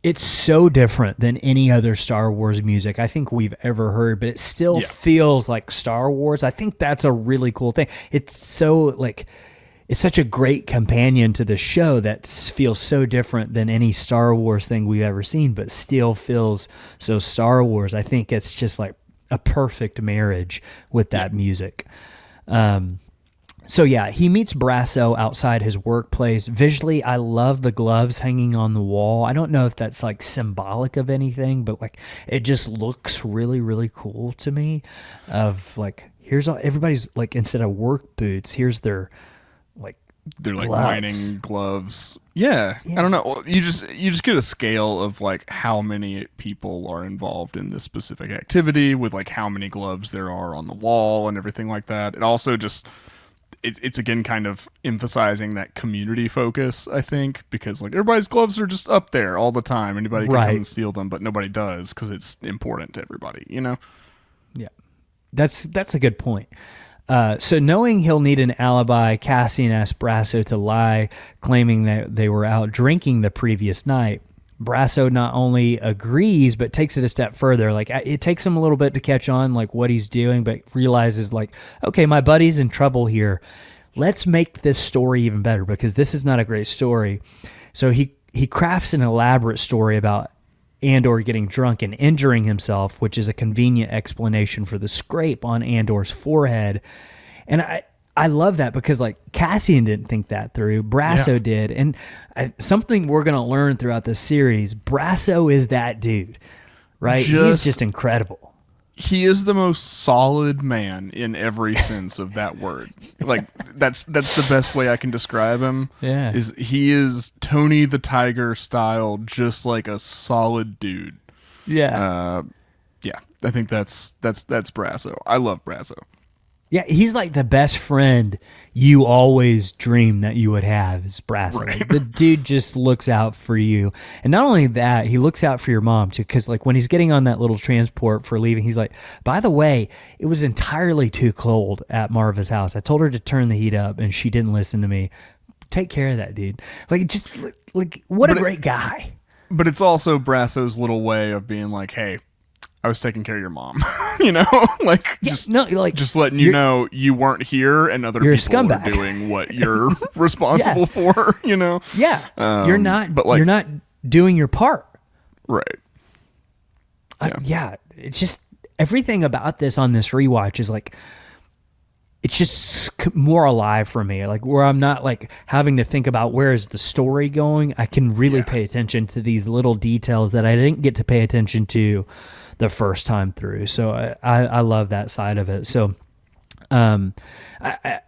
it's so different than any other Star Wars music I think we've ever heard, but it still feels like Star Wars. I think that's a really cool thing. It's so like, it's such a great companion to the show that feels so different than any Star Wars thing we've ever seen, but still feels so Star Wars. I think it's just like a perfect marriage with that music. So yeah, he meets Brasso outside his workplace. Visually, I love the gloves hanging on the wall. I don't know if that's like symbolic of anything, but like, it just looks really, really cool to me. Of like, here's all, everybody's like, instead of work boots, here's their like, they're like gloves. mining gloves. Yeah, I don't know. You just get a scale of like how many people are involved in this specific activity with like how many gloves there are on the wall and everything like that. It also just it's again kind of emphasizing that community focus, I think, because like everybody's gloves are just up there all the time. Anybody can come and steal them, but nobody does because it's important to everybody, you know? Yeah, that's a good point. So knowing he'll need an alibi, Cassian asks Brasso to lie, claiming that they were out drinking the previous night. Brasso not only agrees, but takes it a step further. Like, it takes him a little bit to catch on like what he's doing, but realizes like, okay, my buddy's in trouble here. Let's make this story even better, because this is not a great story. So he crafts an elaborate story about Andor getting drunk and injuring himself, which is a convenient explanation for the scrape on Andor's forehead. And I love that because like Cassian didn't think that through. Brasso did. And something we're going to learn throughout this series, Brasso is that dude, right? He's just incredible. He is the most solid man in every sense of that word. Like that's the best way I can describe him. Yeah. Is he is Tony the Tiger style, just like a solid dude. Yeah. Yeah. I think that's Brasso. I love Brasso. Yeah, he's like the best friend you always dream that you would have is Brasso. Right. Like, the dude just looks out for you. And not only that, he looks out for your mom too, because like when he's getting on that little transport for leaving, he's like, by the way, it was entirely too cold at Marva's house. I told her to turn the heat up and she didn't listen to me. Take care of that dude. Like, just like what a great guy. But it's also Brasso's little way of being like, hey, I was taking care of your mom, like just letting you know you weren't here and other people are doing what you're responsible for, Yeah. You're not, but like, you're not doing your part. Right. It's just everything about this on this rewatch is like, it's just more alive for me. Like where I'm not like having to think about where is the story going. I can really pay attention to these little details that I didn't get to pay attention to the first time through. So I love that side of it. So, I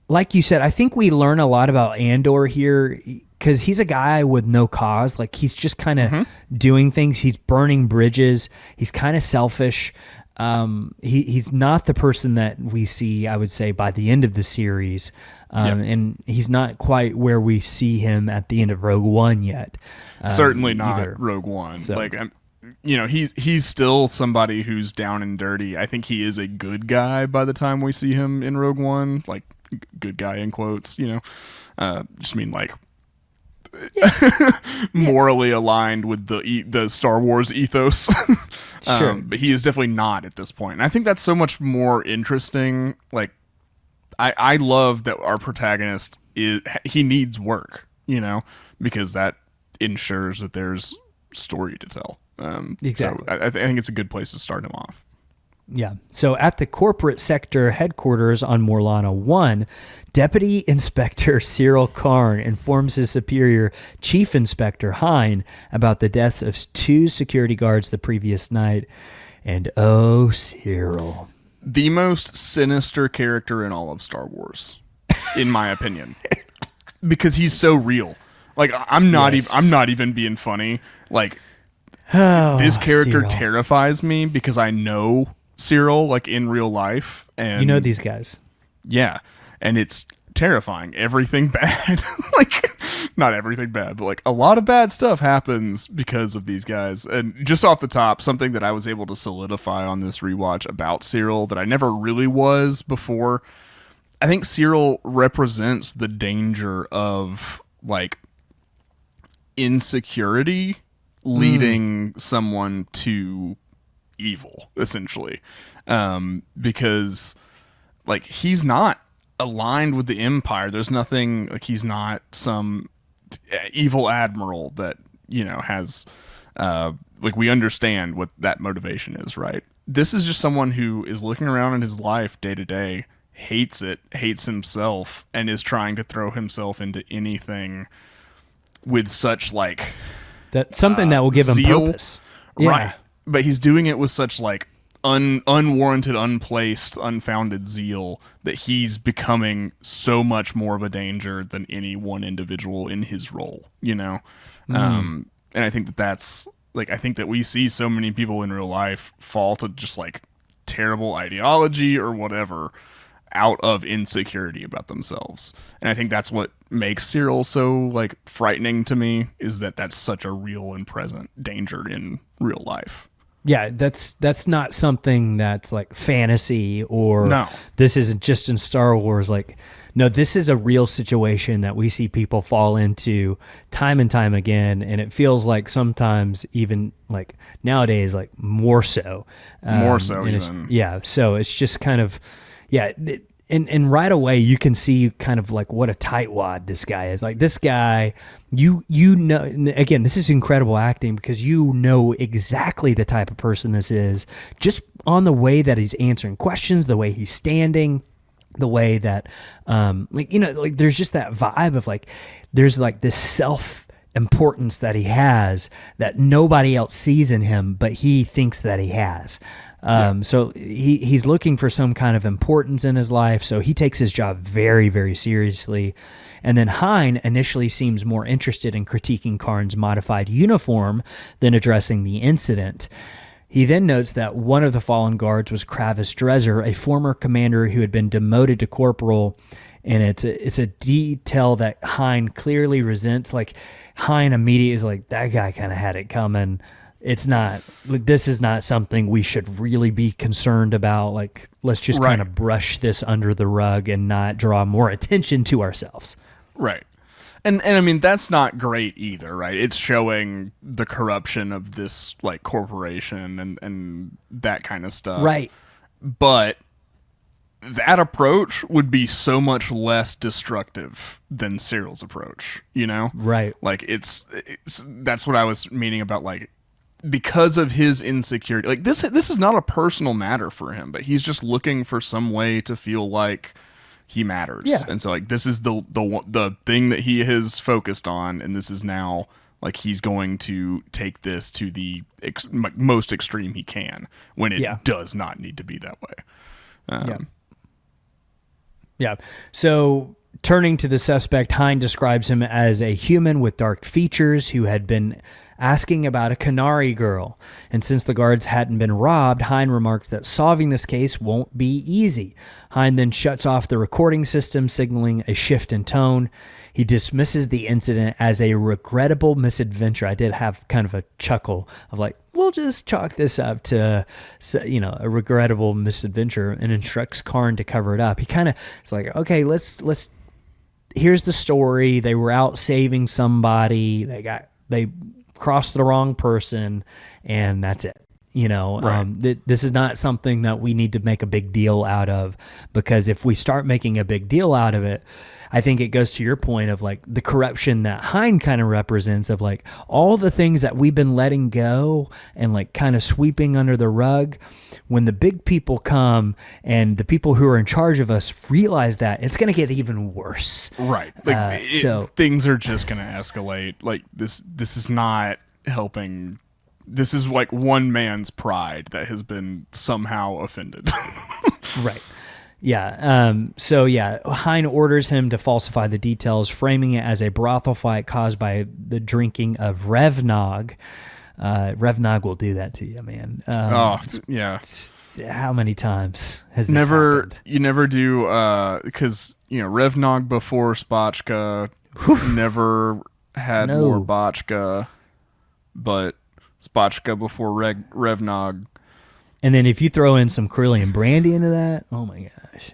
like you said, I think we learn a lot about Andor here because he's a guy with no cause. Like he's just kind of doing things. He's burning bridges. He's kind of selfish. He's not the person that we see, I would say, by the end of the series. And he's not quite where we see him at the end of Rogue One yet. Certainly not either. Rogue One. So. Like, he's still somebody who's down and dirty. I think he is a good guy by the time we see him in Rogue One. Like, good guy in quotes, just mean like morally aligned with the Star Wars ethos. Sure. But he is definitely not at this point. And I think that's so much more interesting. Like, I love that our protagonist he needs work, because that ensures that there's story to tell. Exactly. So I think it's a good place to start him off. Yeah. So at the corporate sector headquarters on Morlana 1, Deputy Inspector Cyril Karn informs his superior, Chief Inspector Hine, about the deaths of 2 security guards the previous night. And oh, Cyril. The most sinister character in all of Star Wars, in my opinion. Because he's so real. Like, I'm not even being funny. Like, this character Cyril. terrifies me because I know Cyril, like, in real life. And you know these guys. Yeah. And it's terrifying. Everything bad. Like, not everything bad, but like a lot of bad stuff happens because of these guys. And just off the top, something that I was able to solidify on this rewatch about Cyril that I never really was before. I think Cyril represents the danger of like insecurity leading someone to evil, essentially. Because like he's not aligned with the Empire. There's nothing like he's not some evil admiral that has like we understand what that motivation is, right? This is just someone who is looking around in his life day to day, hates himself, and is trying to throw himself into anything with such like that something that will give him zeal. purpose, right? But he's doing it with such like unwarranted, unplaced, unfounded zeal that he's becoming so much more of a danger than any one individual in his role, and I think that's like, I think that we see so many people in real life fall to just like terrible ideology or whatever out of insecurity about themselves. And I think that's what makes Cyril so like frightening to me, is that that's such a real and present danger in real life. Yeah, that's not something that's like fantasy or no. This isn't just in Star Wars. Like, no, this is a real situation that we see people fall into time and time again, and it feels like sometimes even like nowadays, like more so. More so even. Yeah, so it's just kind of, and right away you can see kind of like what a tightwad this guy is. Like this guy, you know, again, this is incredible acting because you know exactly the type of person this is just on the way that he's answering questions, the way he's standing, the way that, like, you know, like there's just that vibe of like, there's like this self importance that he has that nobody else sees in him, but he thinks that he has. So he's looking for some kind of importance in his life. So he takes his job very, very seriously. And then Hein initially seems more interested in critiquing Karn's modified uniform than addressing the incident. He then notes that one of the fallen guards was Kravis Dresser, a former commander who had been demoted to corporal. And it's a detail that Hein clearly resents. Like Hein immediately is like, that guy kind of had it coming. It's not like this is not something we should really be concerned about. Like, let's just kind of brush this under the rug and not draw more attention to ourselves. Right. And I mean, that's not great either, right? It's showing the corruption of this like corporation and that kind of stuff. Right. But that approach would be so much less destructive than Cyril's approach, you know? Right. Like it's that's what I was meaning about, like, because of his insecurity. Like this is not a personal matter for him, but he's just looking for some way to feel like he matters. Yeah. And so like this is the thing that he has focused on, and this is now like he's going to take this to the most extreme he can when it does not need to be that way. Yeah. So turning to the suspect, Hein describes him as a human with dark features who had been asking about a Canary girl. And since the guards hadn't been robbed, Hein remarks that solving this case won't be easy. Hein then shuts off the recording system, signaling a shift in tone. He dismisses the incident as a regrettable misadventure. I did have kind of a chuckle of like, we'll just chalk this up to, you know, a regrettable misadventure, and instructs Karn to cover it up. He kind of, it's like, okay, let's, here's the story. They were out saving somebody. They crossed the wrong person, and that's it. You know, right. This is not something that we need to make a big deal out of, because if we start making a big deal out of it, I think it goes to your point of like the corruption that Hein kind of represents, of like all the things that we've been letting go and like kind of sweeping under the rug. When the big people come and the people who are in charge of us realize that, it's going to get even worse. Right. Like so things are just going to escalate. Like this is not helping. This is like one man's pride that has been somehow offended. Right. Yeah. So yeah, Hein orders him to falsify the details, framing it as a brothel fight caused by the drinking of Revnog. Revnog will do that to you, man. Yeah. How many times has this happened? You never do, because you know Revnog before Spotchka never had more Botchka, but Spotchka before Revnog. And then if you throw in some Carillion brandy into that, oh my gosh.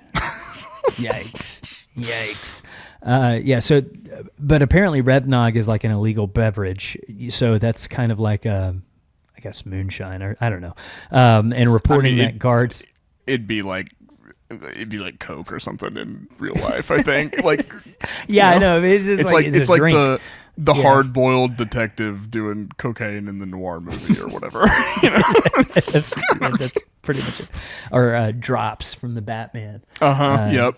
Yikes. Yeah, so, but apparently Revnog is like an illegal beverage. So that's kind of like, I guess, moonshine, or I don't know. And reporting that guards... It'd be like Coke or something in real life, I think. Like, yeah, you know? I know. It's like the hard-boiled detective doing cocaine in the noir movie or whatever. You know, that's pretty much it. Or drops from the Batman. Yep.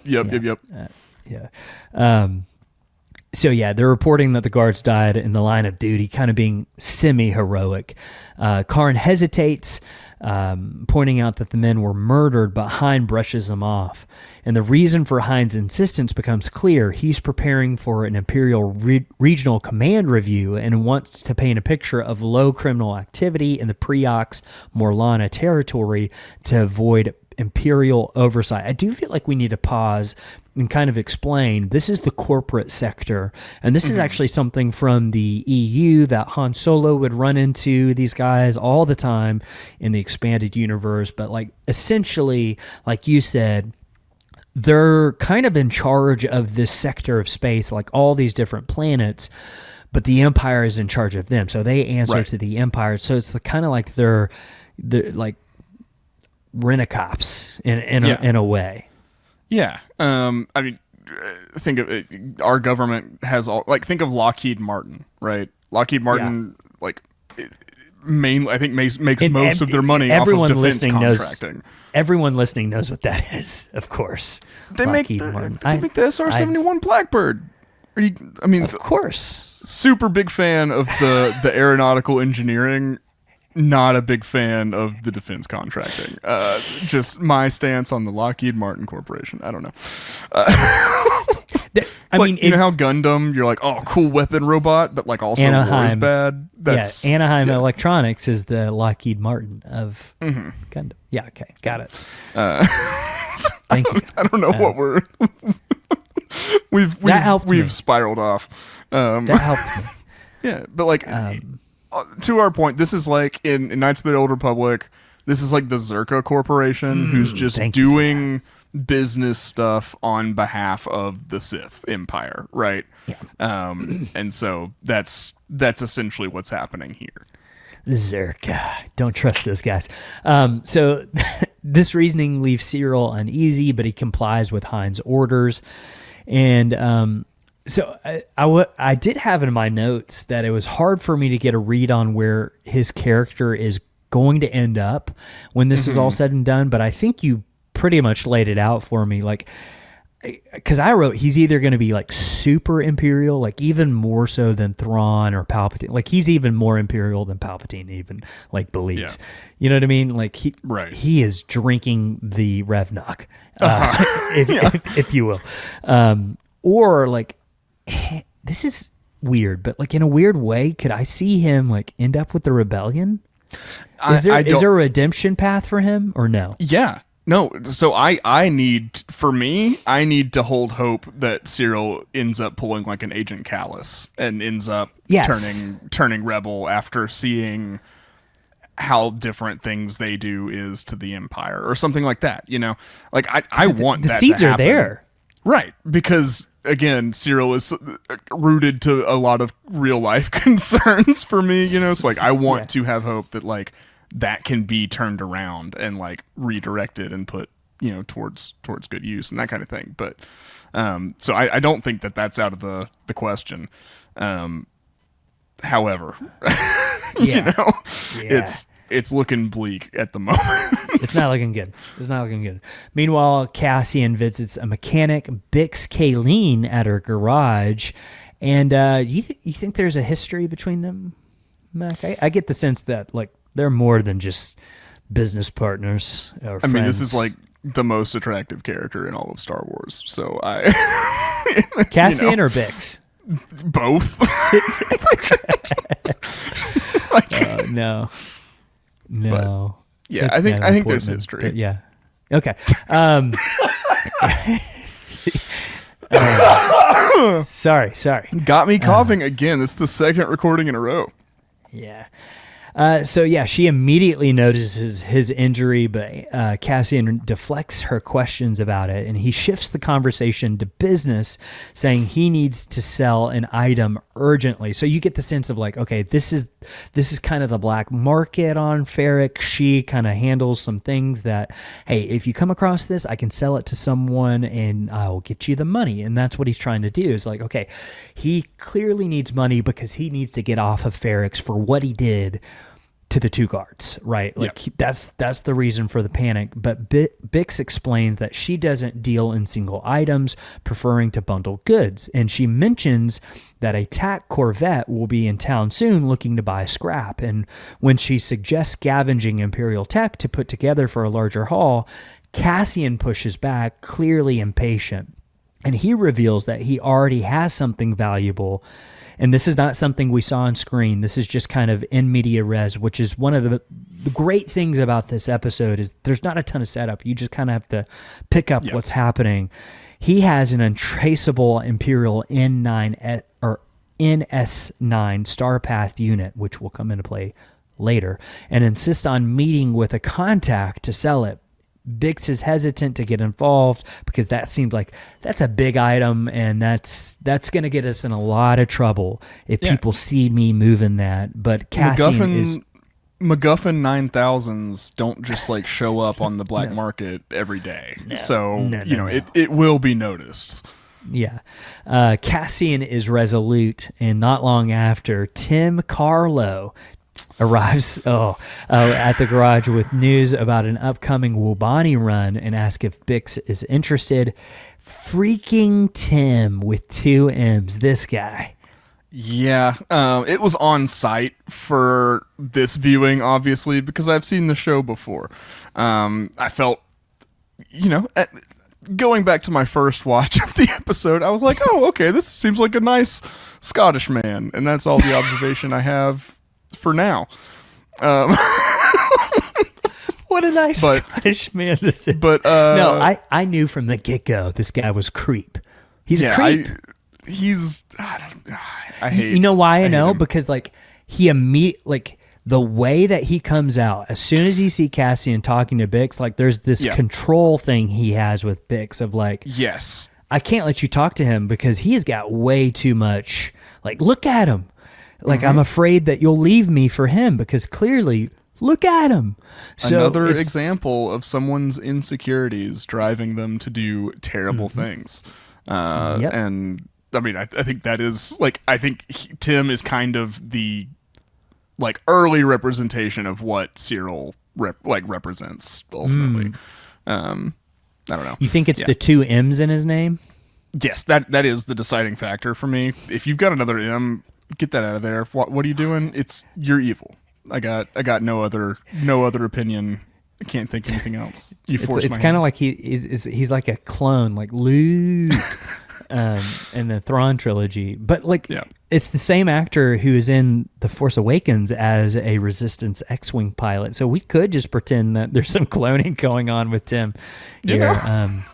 So yeah, they're reporting that the guards died in the line of duty, kind of being semi-heroic. Karn hesitates, pointing out that the men were murdered, but Hein brushes them off. And the reason for Hein's insistence becomes clear. He's preparing for an Imperial regional command review and wants to paint a picture of low criminal activity in the Preox Morlana territory to avoid Imperial oversight. I do feel like we need to pause and kind of explain, this is the corporate sector, and this is actually something from the EU that Han Solo would run into these guys all the time in the expanded universe. But like essentially, like you said, they're kind of in charge of this sector of space, like all these different planets, but the Empire is in charge of them. So they answer to the Empire. So it's kind of like they're like rent-a-cops in a way. Yeah. I mean, think of it, our government has all, like, think of Lockheed Martin, right? Lockheed Martin, like, mainly, I think makes most of their money off of defense contracting. Everyone listening knows what that is, of course. They make the SR-71 Blackbird. Of course. Super big fan of the aeronautical engineering. Not a big fan of the defense contracting. Just my stance on the Lockheed Martin Corporation. I don't know. You know how Gundam, you're like, oh, cool weapon robot, but like also war is bad. That's Anaheim Electronics is the Lockheed Martin of Gundam. Yeah, okay, got it. Thank you. I don't know what we're. We've spiraled off. That helped me. Yeah, but like. To our point, this is like in Knights of the Old Republic, this is like the Zerka Corporation who's just doing business stuff on behalf of the Sith Empire, right? Yeah. And so that's essentially what's happening here. Zerka. Don't trust those guys. So this reasoning leaves Cyril uneasy, but he complies with Hein's orders. And so I did have in my notes that it was hard for me to get a read on where his character is going to end up when this is all said and done, but I think you pretty much laid it out for me. Like, because I wrote he's either going to be like super Imperial, like even more so than Thrawn or Palpatine. Like he's even more Imperial than Palpatine even like believes. Yeah. You know what I mean? Like he is drinking the Revnock, if you will, or like. This is weird, but like in a weird way, could I see him like end up with the rebellion? Is there a redemption path for him or no? Yeah, no. So I need to hold hope that Cyril ends up pulling like an Agent Callus and ends up turning rebel after seeing how different things they do is to the Empire or something like that. You know, like I want the that seeds to are happen. there, right? Because. Again, Cyril is rooted to a lot of real life concerns for me, you know. So like, I want to have hope that like that can be turned around and like redirected and put, you know, towards good use and that kind of thing. But so I don't think that that's out of the question. However, you know, it's looking bleak at the moment. It's not looking good. Meanwhile, Cassian visits a mechanic, Bix Kayleen, at her garage. And you think there's a history between them, Mac? I get the sense that like they're more than just business partners or friends. I mean, this is like the most attractive character in all of Star Wars. So Cassian or Bix? Both. No. But, yeah, I think there's history. Yeah. Okay. Sorry. Got me coughing again. This is the second recording in a row. Yeah. So she immediately notices his injury, but Cassian deflects her questions about it, and he shifts the conversation to business, saying he needs to sell an item urgently. So you get the sense of like, okay, this is kind of the black market on Ferrix. She kind of handles some things that, hey, if you come across this, I can sell it to someone and I'll get you the money. And that's what he's trying to do. Is like, okay, he clearly needs money because he needs to get off of Ferrix for what he did to the two guards, right? Like that's the reason for the panic. But Bix explains that she doesn't deal in single items, preferring to bundle goods. And she mentions that a TAC Corvette will be in town soon looking to buy scrap. And when she suggests scavenging Imperial tech to put together for a larger haul, Cassian pushes back, clearly impatient. And he reveals that he already has something valuable. And this is not something we saw on screen. This is just kind of in media res, which is one of the great things about this episode is there's not a ton of setup. You just kind of have to pick up what's happening. He has an untraceable Imperial N9 or NS9 Star Path unit, which will come into play later, and insists on meeting with a contact to sell it. Bix is hesitant to get involved because that seems like that's a big item, and that's going to get us in a lot of trouble if people see me moving that. But Cassian MacGuffin 9000s don't just like show up on the black market every day. It will be noticed. Yeah. Cassian is resolute, and not long after, Tim Carlo arrives at the garage with news about an upcoming Wobani run and asks if Bix is interested. Freaking Tim with 2 M's, this guy. Yeah, it was on site for this viewing, obviously, because I've seen the show before. I felt, going back to my first watch of the episode, I was like, oh, okay, this seems like a nice Scottish man, and that's all the observation I have for now. What a nice Scottish man this is. But no, I knew from the get-go this guy was creep. He's a creep. I hate. You know why I know? him. Because the way that he comes out as soon as he see Cassian talking to Bix, there's this control thing he has with Bix of yes, I can't let you talk to him because he has got way too much. Look at him. I'm afraid that you'll leave me for him because clearly, look at him. So another example of someone's insecurities driving them to do terrible things. And I mean, I think that is Tim is kind of the early representation of what Cyril represents ultimately. I don't know. You think it's the 2 M's in his name? Yes, that is the deciding factor for me. If you've got another M, get that out of there. What are you doing? You're evil. I got no other opinion. I can't think of anything else. It's kind of like he's like a clone, like Luke, in the Thrawn trilogy. But it's the same actor who is in The Force Awakens as a Resistance X-wing pilot. So we could just pretend that there's some cloning going on with Tim here.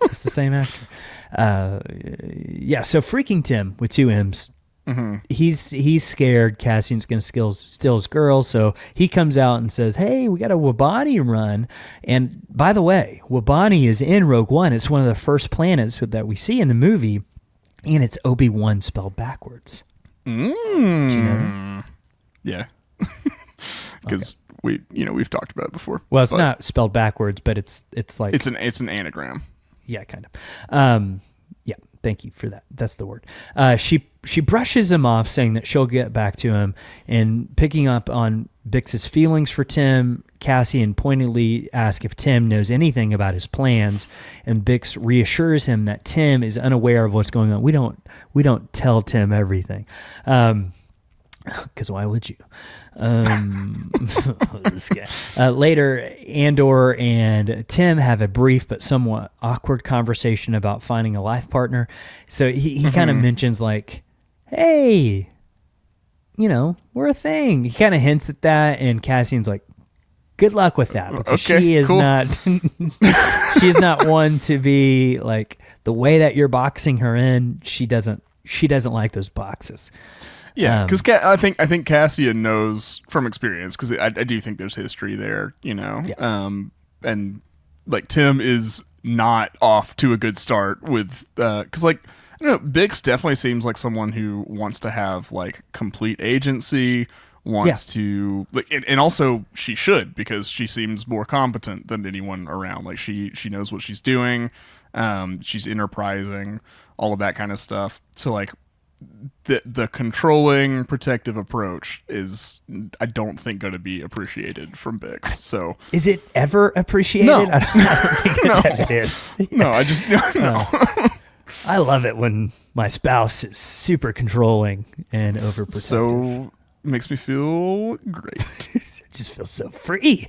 It's the same actor. So freaking Tim with 2 M's. Mm-hmm. He's scared Cassian's going to steal his girl, so he comes out and says, hey, we got a Wobani run. And by the way, Wobani is in Rogue One. It's one of the first planets that we see in the movie, and it's Obi-Wan spelled backwards. Did you know that? Yeah. Because we've talked about it before. Well, it's not spelled backwards, but it's like... It's an anagram. Yeah, kind of. Thank you for that. That's the word. She brushes him off, saying that she'll get back to him, and picking up on Bix's feelings for Tim, Cassian pointedly asks if Tim knows anything about his plans, and Bix reassures him that Tim is unaware of what's going on. We don't tell Tim everything. Because why would you? This guy. Later, Andor and Tim have a brief but somewhat awkward conversation about finding a life partner. So he kind of mentions hey, we're a thing. He kind of hints at that, and Cassian's like, good luck with that, because she is not she is not one to be the way that you're boxing her in. She doesn't like those boxes. Yeah, because I think Cassian knows from experience, because I do think there's history there, and Tim is not off to a good start with because I don't know, Bix definitely seems like someone who wants to have complete agency, wants to and also she should, because she seems more competent than anyone around. She knows what she's doing, she's enterprising, all of that kind of stuff. So the controlling, protective approach is, I don't think, going to be appreciated from Bix. So is it ever appreciated? No. I don't think that it is. No, I just no. I love it when my spouse is super controlling and overprotective. So makes me feel great. It just feels so free.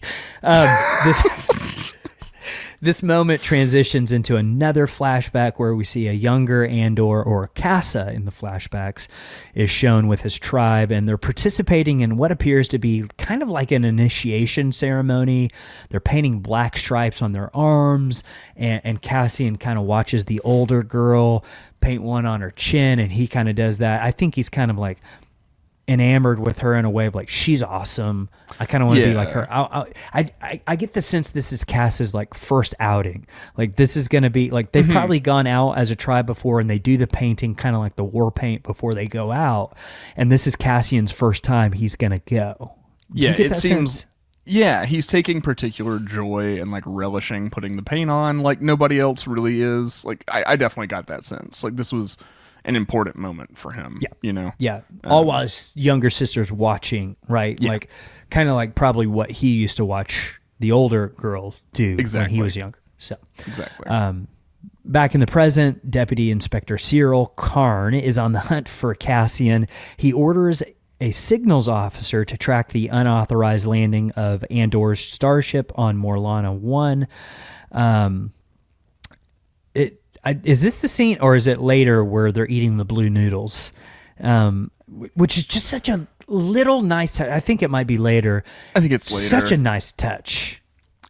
This moment transitions into another flashback where we see a younger Andor, or Kassa in the flashbacks, is shown with his tribe, and they're participating in what appears to be kind of like an initiation ceremony. They're painting black stripes on their arms, and Cassian kind of watches the older girl paint one on her chin, and he kind of does that. I think he's kind of enamored with her in a way of she's awesome. I kind of want to be like her. I get the sense this is Cass's first outing. This is going to be they've probably gone out as a tribe before, and they do the painting kind of like the war paint before they go out. And this is Cassian's first time he's going to go. Yeah, it seems Yeah, he's taking particular joy and like relishing putting the paint on like nobody else really is. Like I definitely got that sense. Like this was an important moment for him. Yeah. You know? Yeah. All while his younger sister's watching, right? Yeah. Like kind of like probably what he used to watch the older girls do when he was younger. So Exactly. Back in the present, Deputy Inspector Cyril Karn is on the hunt for Cassian. He orders a signals officer to track the unauthorized landing of Andor's starship on Morlana 1. Is this the scene, or is it later where they're eating the blue noodles? Which is just such a little nice touch. I think it might be later. I think it's later. Such a nice touch.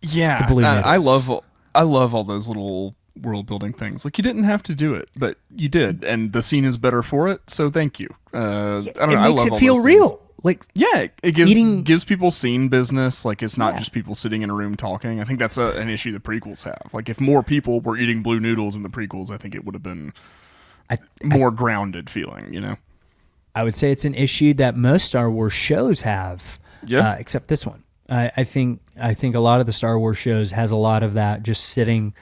Yeah, the blue noodles. I love all those little world building things. Like you didn't have to do it, but you did, and the scene is better for it. So thank you. I don't know. It I makes love it all feel those real. things. Like It gives people scene business. Like it's not just people sitting in a room talking. I think that's an issue the prequels have. Like if more people were eating blue noodles in the prequels, I think it would have been more grounded feeling. You know. I would say it's an issue that most Star Wars shows have. Yeah. Except this one. I think a lot of the Star Wars shows has a lot of that, just sitting,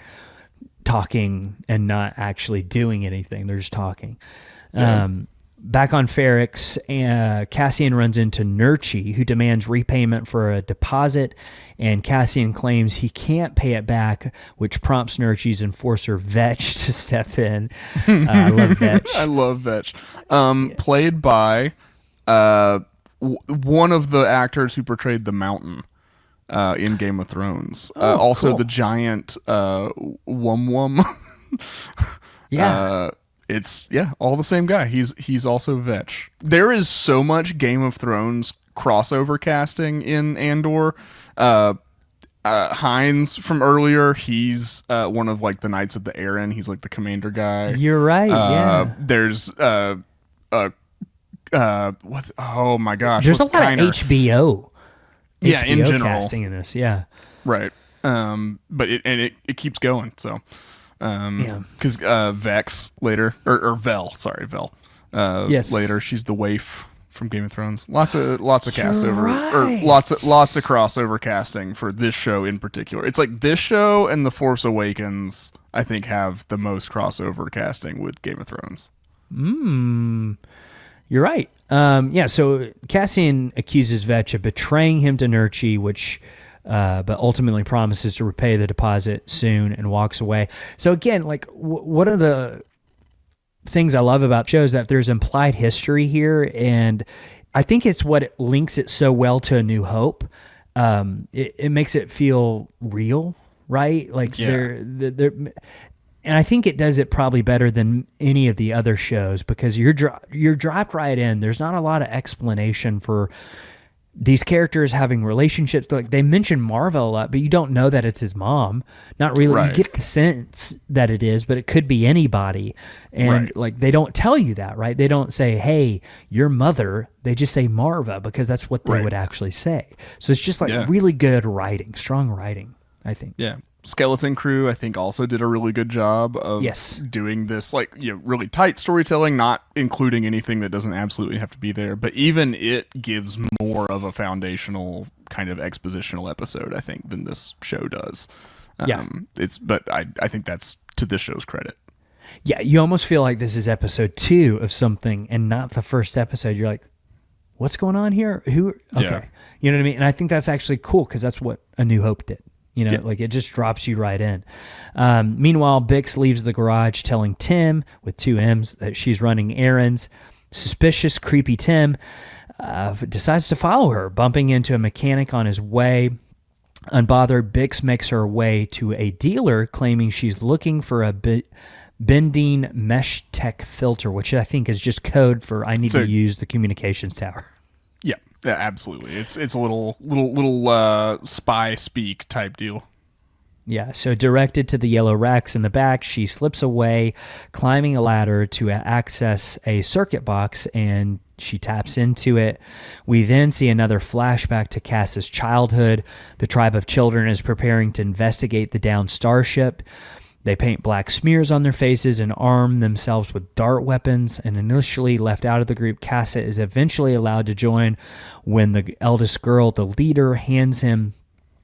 talking, and not actually doing anything. They're just talking. Yeah. Back on Ferrix, Cassian runs into Nurchi, who demands repayment for a deposit, and Cassian claims he can't pay it back, which prompts Nurchi's enforcer Vetch to step in. I love Vetch. I love Vetch. Played by one of the actors who portrayed the Mountain in Game of Thrones. Also cool. the giant Wum. Yeah. It's all the same guy. He's also Vetch. There is so much Game of Thrones crossover casting in Andor. Hines from earlier, he's one of like the Knights of the Aaron. He's like the commander guy. You're right. Yeah. There's what's oh my gosh. There's a what's lot Kiner? of HBO. Yeah, in general. casting in this. Yeah. Right. But it keeps going. So. Because Vex later, or Vel, sorry, Vel. Yes. Later, she's the waif from Game of Thrones. Lots of cast over, right. or lots of crossover casting for this show in particular. It's like this show and The Force Awakens, I think, have the most crossover casting with Game of Thrones. You're right. So Cassian accuses Vetch of betraying him to Nurchi, which but ultimately promises to repay the deposit soon and walks away. So again, like one of the things I love about shows that there's implied history here, and I think it's what links it so well to A New Hope. It makes it feel real, right? Like they're and I think it does it probably better than any of the other shows because you're dropped right in. There's not a lot of explanation for these characters having relationships. Like they mention Marva a lot, but you don't know that it's his mom. Not really. Right. You get the sense that it is, but it could be anybody. And like they don't tell you that, right? They don't say, "Hey, your mother." They just say Marva because that's what they would actually say. So it's just like really good writing, strong writing, I think. Yeah. Skeleton Crew, I think, also did a really good job of doing this, like, really tight storytelling, not including anything that doesn't absolutely have to be there. But even it gives more of a foundational kind of expositional episode, I think, than this show does. But I think that's to this show's credit. Yeah, you almost feel like this is episode 2 of something and not the first episode. You're like, what's going on here? Who? Okay. Yeah. You know what I mean? And I think that's actually cool because that's what A New Hope did. Like it just drops you right in. Meanwhile, Bix leaves the garage telling Tim, with 2 M's, that she's running errands. Suspicious, creepy Tim decides to follow her, bumping into a mechanic on his way. Unbothered, Bix makes her way to a dealer, claiming she's looking for a bending mesh tech filter, which I think is just code for I need to use the communications tower. Yeah, absolutely. It's a little spy speak type deal. Yeah, so directed to the yellow racks in the back, she slips away, climbing a ladder to access a circuit box, and she taps into it. We then see another flashback to Kassa's childhood. The tribe of children is preparing to investigate the downed starship. They paint black smears on their faces and arm themselves with dart weapons. And initially left out of the group, Kassa is eventually allowed to join when the eldest girl, the leader, hands him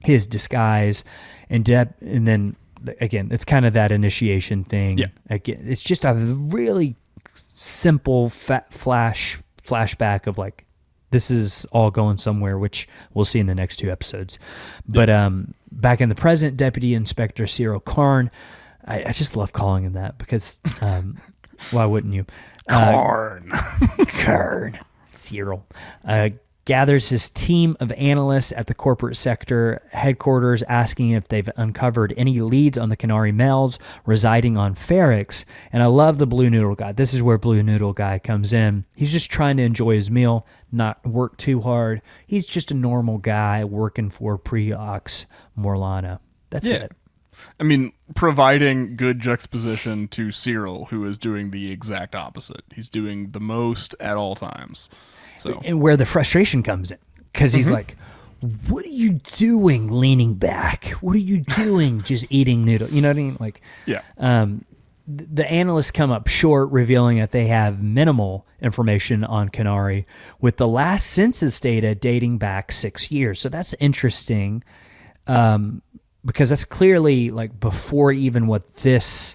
his disguise. And then, again, it's kind of that initiation thing. Yeah. Again, it's just a really simple flashback of like, this is all going somewhere, which we'll see in the next 2 episodes. But back in the present, Deputy Inspector Cyril Karn, I just love calling him that because why wouldn't you? Karn. Karn. Cyril. Gathers his team of analysts at the corporate sector headquarters, asking if they've uncovered any leads on the Kenari males residing on Ferrix. And I love the Blue Noodle guy. This is where Blue Noodle guy comes in. He's just trying to enjoy his meal, not work too hard. He's just a normal guy working for Preox Morlana. That's it. I mean, providing good juxtaposition to Cyril, who is doing the exact opposite. He's doing the most at all times. So, and where the frustration comes in, because he's like, what are you doing leaning back? What are you doing just eating noodle? You know what I mean? Like, yeah. The analysts come up short, revealing that they have minimal information on Kenari, with the last census data dating back 6 years. So that's interesting, because that's clearly like before even what this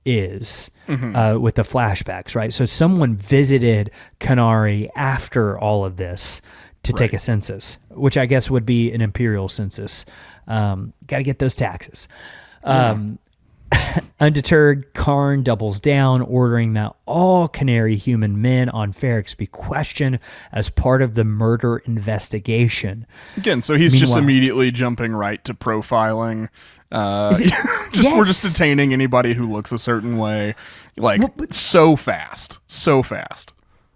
is, with the flashbacks, right? So someone visited Kenari after all of this to take a census, which I guess would be an Imperial census. Got to get those taxes. Undeterred, Karn doubles down, ordering that all Kenari human men on Ferrix be questioned as part of the murder investigation. Again, so he's just immediately jumping right to profiling. We're just detaining anybody who looks a certain way, like so fast.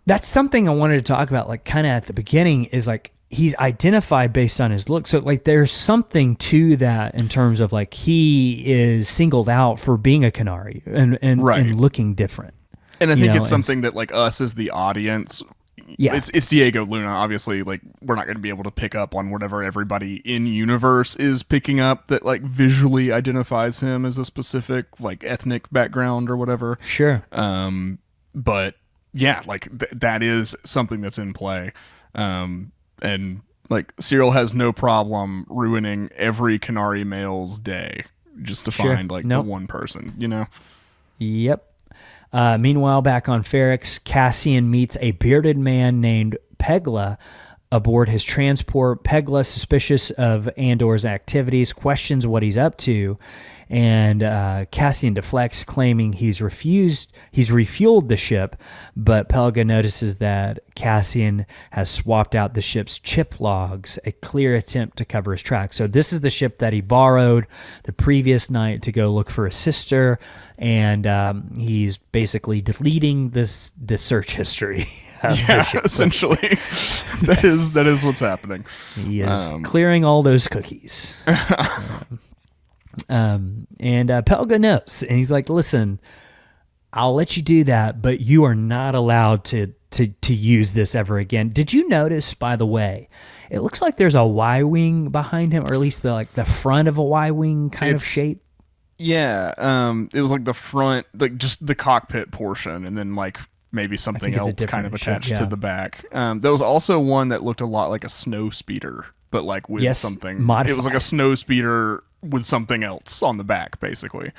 That's something I wanted to talk about, like kind of at the beginning, is like he's identified based on his look. So like there's something to that in terms of like he is singled out for being a Kenari and looking different. And I think it's something that like us as the audience, it's Diego Luna. Obviously, like we're not going to be able to pick up on whatever everybody in universe is picking up that like visually identifies him as a specific like ethnic background or whatever. Sure. But yeah, like that is something that's in play. And like Cyril has no problem ruining every Kenari male's day just to find like the one person, you know? Yep. Meanwhile, back on Ferrix, Cassian meets a bearded man named Pegla aboard his transport. Pegla, suspicious of Andor's activities, questions what he's up to, and Cassian deflects, claiming he's refueled the ship, but Pegla notices that Cassian has swapped out the ship's chip logs, a clear attempt to cover his tracks. So this is the ship that he borrowed the previous night to go look for his sister, and he's basically deleting this search history. Essentially. That is what's happening. He is clearing all those cookies. And Pelga knows, and he's like, listen, I'll let you do that, but you are not allowed to use this ever again. Did you notice, by the way, it looks like there's a Y-wing behind him, or at least the front of a Y-wing kind of shape? Yeah. It was like the front, like just the cockpit portion, and then like maybe something else kind of attached to the back. There was also one that looked a lot like a snow speeder, but like with something modified. It was like a snow speeder with something else on the back, basically.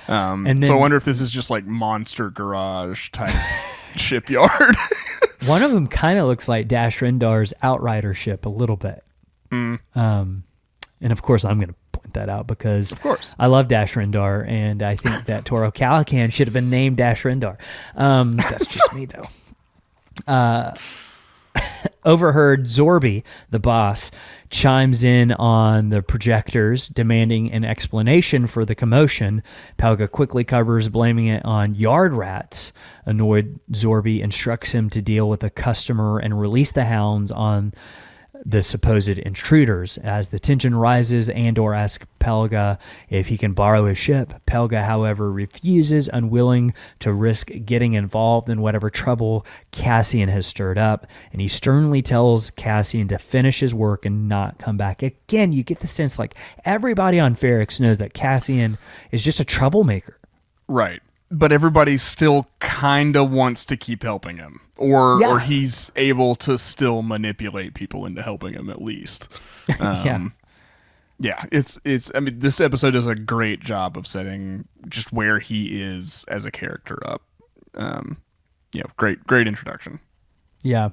And then, so I wonder if this is just like Monster Garage type shipyard. One of them kind of looks like Dash Rendar's Outrider ship a little bit. And of course, I'm going to point that out because of course I love Dash Rendar, and I think that Toro Calican should have been named Dash Rendar. That's just me, though. Overheard, Zorby, the boss, chimes in on the projectors, demanding an explanation for the commotion. Pelga quickly covers, blaming it on yard rats. Annoyed, Zorby instructs him to deal with a customer and release the hounds on the supposed intruders. As the tension rises, Andor asks Pelga if he can borrow his ship. Pelga, however, refuses, unwilling to risk getting involved in whatever trouble Cassian has stirred up, and he sternly tells Cassian to finish his work and not come back. Again, you get the sense like everybody on Ferrix knows that Cassian is just a troublemaker. Right. But everybody still kind of wants to keep helping him, or he's able to still manipulate people into helping him at least. Yeah, it's. I mean, this episode does a great job of setting just where he is as a character up. Great introduction. Yeah.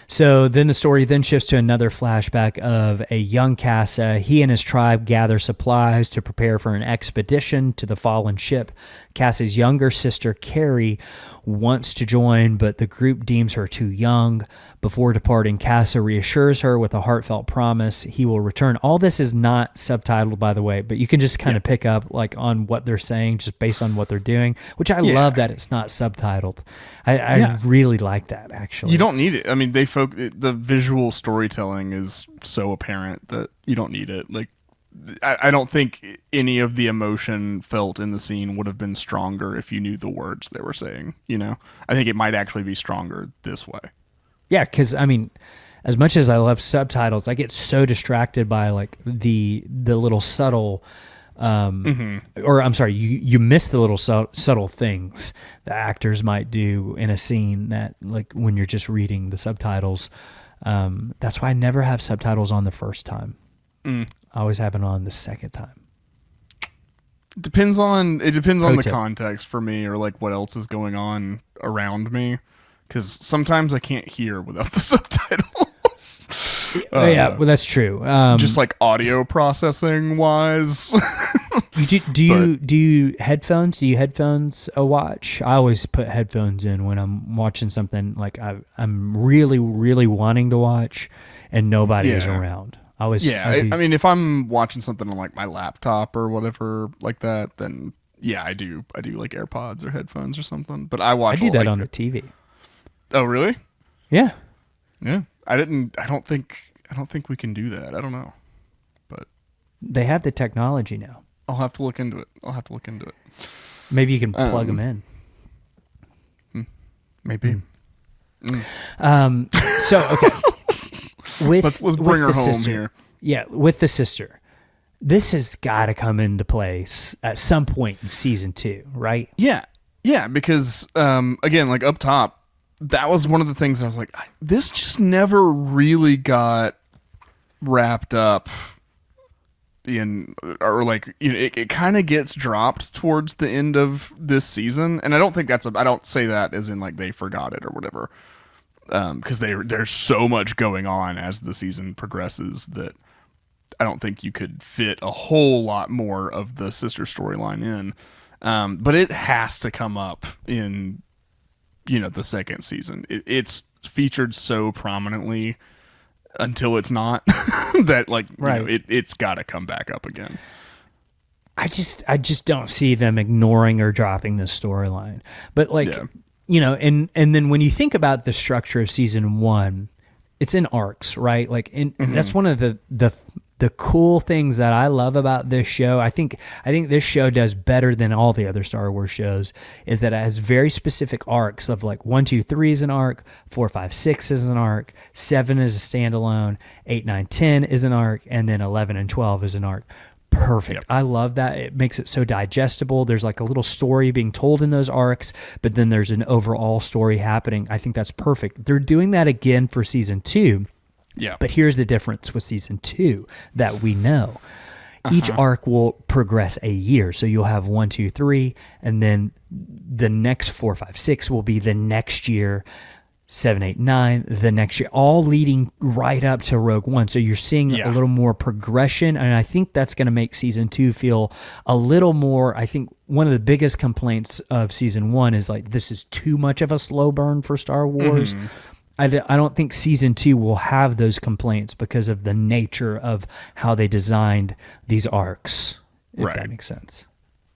So then the story then shifts to another flashback of a young Kassa. He and his tribe gather supplies to prepare for an expedition to the fallen ship. Kassa's younger sister, Carrie, wants to join, but the group deems her too young. Before departing, Kassa reassures her with a heartfelt promise he will return. All this is not subtitled, by the way, but you can just kind of pick up like on what they're saying just based on what they're doing, which I love that it's not subtitled. I really like that, actually. You don't need it. I mean, the visual storytelling is so apparent that you don't need it. Like, I don't think any of the emotion felt in the scene would have been stronger if you knew the words they were saying, you know? I think it might actually be stronger this way. Yeah, because, I mean, as much as I love subtitles, I get so distracted by, like, the little subtle, or I'm sorry, you miss the little subtle things the actors might do in a scene that, like, when you're just reading the subtitles. That's why I never have subtitles on the first time. I always have it on the second time. It depends on the tip. context for me, or like what else is going on around me, because sometimes I can't hear without the subtitles. Yeah, well, that's true. Just like audio processing wise. Do you headphones? Do you headphones watch? I always put headphones in when I'm watching something like I'm really, really wanting to watch and nobody is around. I mean, if I'm watching something on like my laptop or whatever like that, then yeah, I do like AirPods or headphones or something. But I do that on the TV. Oh, really? Yeah. Yeah. I don't think we can do that. I don't know. But they have the technology now. I'll have to look into it. Maybe you can plug them in. Maybe. So, okay. Let's bring her home here. Yeah, with the sister. This has got to come into play at some point in season 2, right? Yeah. Yeah, because, again, like up top, that was one of the things I was like, this just never really got wrapped up in, or like, you know, it kind of gets dropped towards the end of this season. And I don't think I don't say that as in like they forgot it or whatever. Because there's so much going on as the season progresses that I don't think you could fit a whole lot more of the sister storyline in. But it has to come up in, you know, the second season. It's featured so prominently until it's not that, like, right. You know, it's got to come back up again. I just don't see them ignoring or dropping this storyline. But like. Yeah. You know, and then when you think about the structure of season 1, it's in arcs, right? Like, and that's one of the cool things that I love about this show. I think this show does better than all the other Star Wars shows, is that it has very specific arcs of like 1, 2, 3 is an arc, 4, 5, 6 is an arc, 7 is a standalone, 8, 9, 10 is an arc, and then 11 and 12 is an arc. Perfect. Yep. I love that. It makes it so digestible. There's like a little story being told in those arcs, but then there's an overall story happening. I think that's perfect. They're doing that again for season 2. Yeah. But here's the difference with season 2 that we know. Each arc will progress a year. So you'll have 1, 2, 3, and then the next 4, 5, 6 will be the next year. 7, 8, 9, the next year, all leading right up to Rogue One. So you're seeing a little more progression, and I think that's going to make season 2 feel a little more. I think one of the biggest complaints of season 1 is like, this is too much of a slow burn for Star Wars. I don't think season 2 will have those complaints because of the nature of how they designed these arcs, if that makes sense.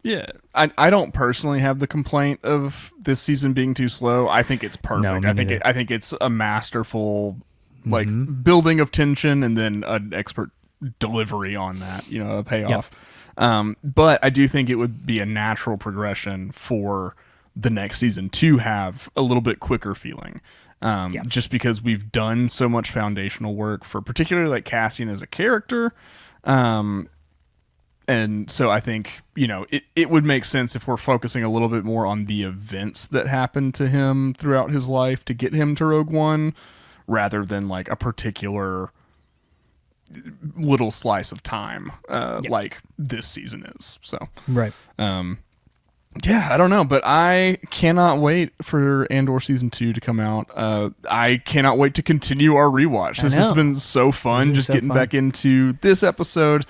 Yeah, I don't personally have the complaint of this season being too slow. I think it's perfect. No, I think it's a masterful like building of tension and then an expert delivery on that, a payoff. But I do think it would be a natural progression for the next season to have a little bit quicker feeling. Just because we've done so much foundational work for particularly like Cassian as a character. And so I think, it would make sense if we're focusing a little bit more on the events that happened to him throughout his life to get him to Rogue One rather than like a particular little slice of time like this season is. So, right. Yeah, I don't know, but I cannot wait for Andor season 2 to come out. I cannot wait to continue our rewatch. This has been so fun, just getting back into this episode.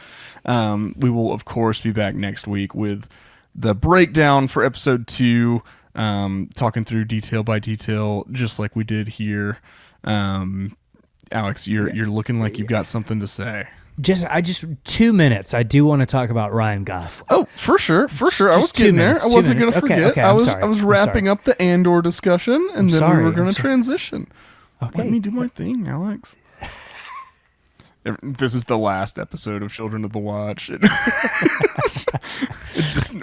We will, of course, be back next week with the breakdown for episode 2, talking through detail by detail, just like we did here. Alex, you're looking like you've got something to say. Just 2 minutes. I do want to talk about Ryan Gosling. Oh, for sure. I was getting there. I wasn't going to forget. Okay, I was wrapping up the Andor discussion, and then we were going to transition. Okay. Let me do my thing, Alex. This is the last episode of Children of the Watch.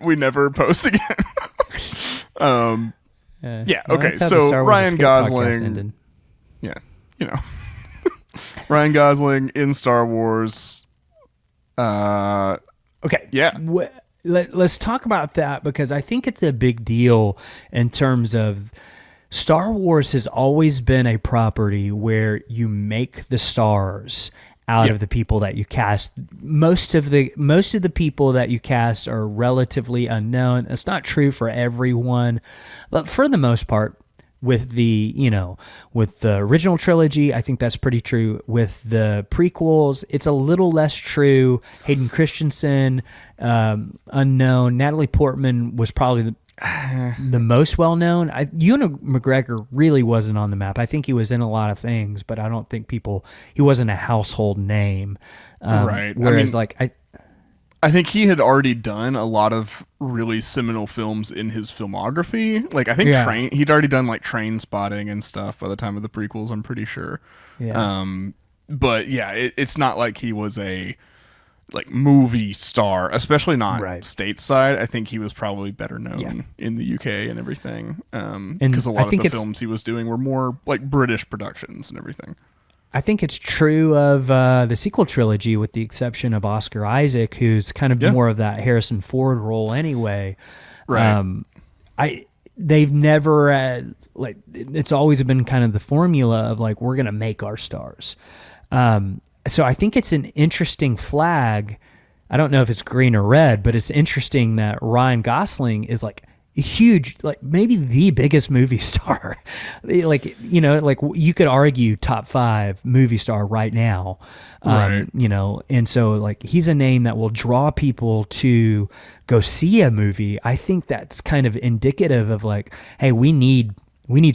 We never post again. Okay. So Ryan Gosling. Yeah, Ryan Gosling in Star Wars. Okay. Yeah. Let's talk about that because I think it's a big deal in terms of Star Wars has always been a property where you make the stars out of the people that you cast. Most of the people that you cast are relatively unknown. It's not true for everyone, but for the most part, with the original trilogy, I think that's pretty true. With the prequels, it's a little less true. Hayden Christensen, unknown. Natalie Portman was probably the most well-known. Ewan McGregor really wasn't on the map. I think he was in a lot of things, but I don't think he wasn't a household name. Right. Whereas I think he had already done a lot of really seminal films in his filmography. Like I think he'd already done like Train Spotting and stuff by the time of the prequels, I'm pretty sure. Yeah. But yeah, it's not like he was a like movie star, especially not stateside. I think he was probably better known in the UK and everything. Because a lot of the films he was doing were more like British productions and everything. I think it's true of the sequel trilogy, with the exception of Oscar Isaac, who's kind of more of that Harrison Ford role anyway. Right. They've never it's always been kind of the formula of like, we're going to make our stars. So I think it's an interesting flag. I don't know if it's green or red, but it's interesting that Ryan Gosling is like huge, like maybe the biggest movie star. Like you could argue top 5 movie star right now. Right. And so like he's a name that will draw people to go see a movie. I think that's kind of indicative of like, hey, we need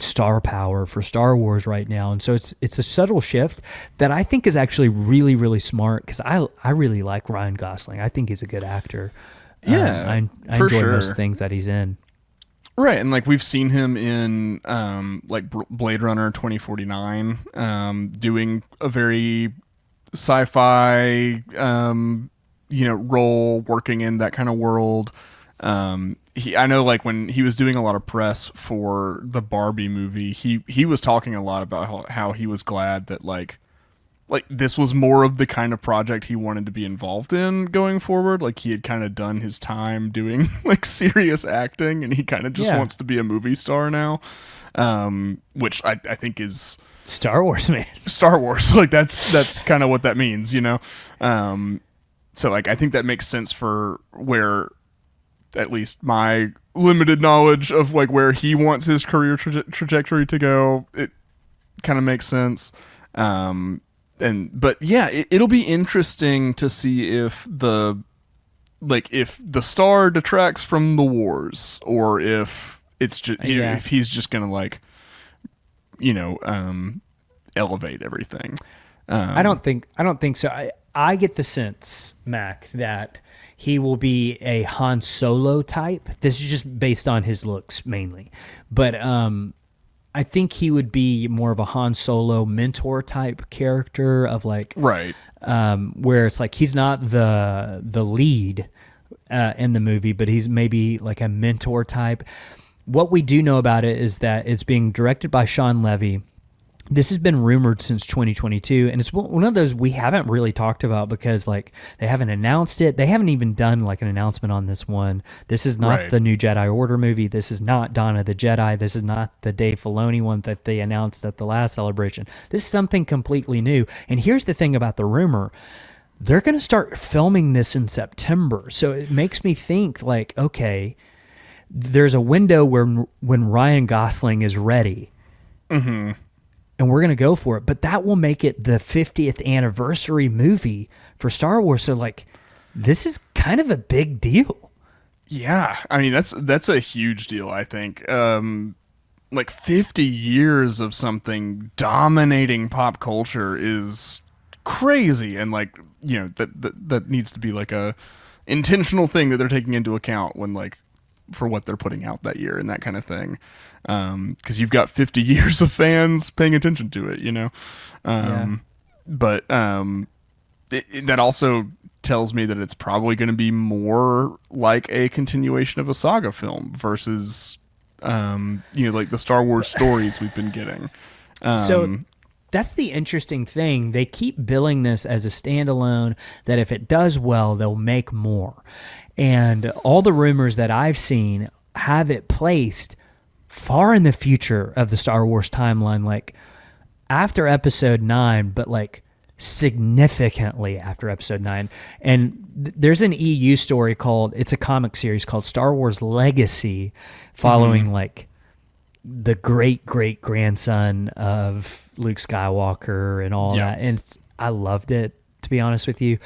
star power for Star Wars right now. And so it's a subtle shift that I think is actually really, really smart, because I really like Ryan Gosling. I think he's a good actor. Yeah, I enjoy most things that he's in. Right, and like we've seen him in like Blade Runner 2049, doing a very sci-fi role, working in that kind of world. I know like when he was doing a lot of press for the Barbie movie, he was talking a lot about how he was glad that like this was more of the kind of project he wanted to be involved in going forward. Like he had kind of done his time doing like serious acting, and he kind of just wants to be a movie star now, which I think is Star Wars, man. Star Wars, like that's kind of what that means, so like I think that makes sense for where at least my limited knowledge of like where he wants his career trajectory to go, it kind of makes sense. But yeah, it'll be interesting to see if the star detracts from the wars, or if it's just if he's just gonna like elevate everything. I don't think so. I get the sense, Mac, that he will be a Han Solo type. This is just based on his looks mainly, but I I think he would be more of a Han Solo mentor type character of like, Right. where it's like he's not the lead in the movie, but he's maybe like a mentor type. What we do know about it is that it's being directed by Sean Levy. This has been rumored since 2022, and it's one of those we haven't really talked about because like they haven't announced it. They haven't even done like an announcement on this one. This is not the new Jedi Order movie. This is not Dawn of the Jedi. This is not the Dave Filoni one that they announced at the last celebration. This is something completely new. And here's the thing about the rumor. They're going to start filming this in September. So it makes me think like, okay, there's a window where when Ryan Gosling is ready. Mm-hmm. And we're going to go for it. But that will make it the 50th anniversary movie for Star Wars. So, like, this is kind of a big deal. Yeah. I mean, that's a huge deal, I think. Like, 50 years of something dominating pop culture is crazy. And, like, you know, that needs to be, like, a intentional thing that they're taking into account when, like, for what they're putting out that year and that kind of thing. Because you've got 50 years of fans paying attention to it, you know? But that also tells me that it's probably going to be more like a continuation of a saga film versus, you know, like the Star Wars stories we've been getting. So that's the interesting thing. They keep billing this as a standalone that if it does well, they'll make more. And all the rumors that I've seen have it placed far in the future of the Star Wars timeline, like after episode 9, but like significantly after episode 9. And there's an EU story it's a comic series called Star Wars Legacy, following like the great grandson of Luke Skywalker and all that. And I loved it, to be honest with you.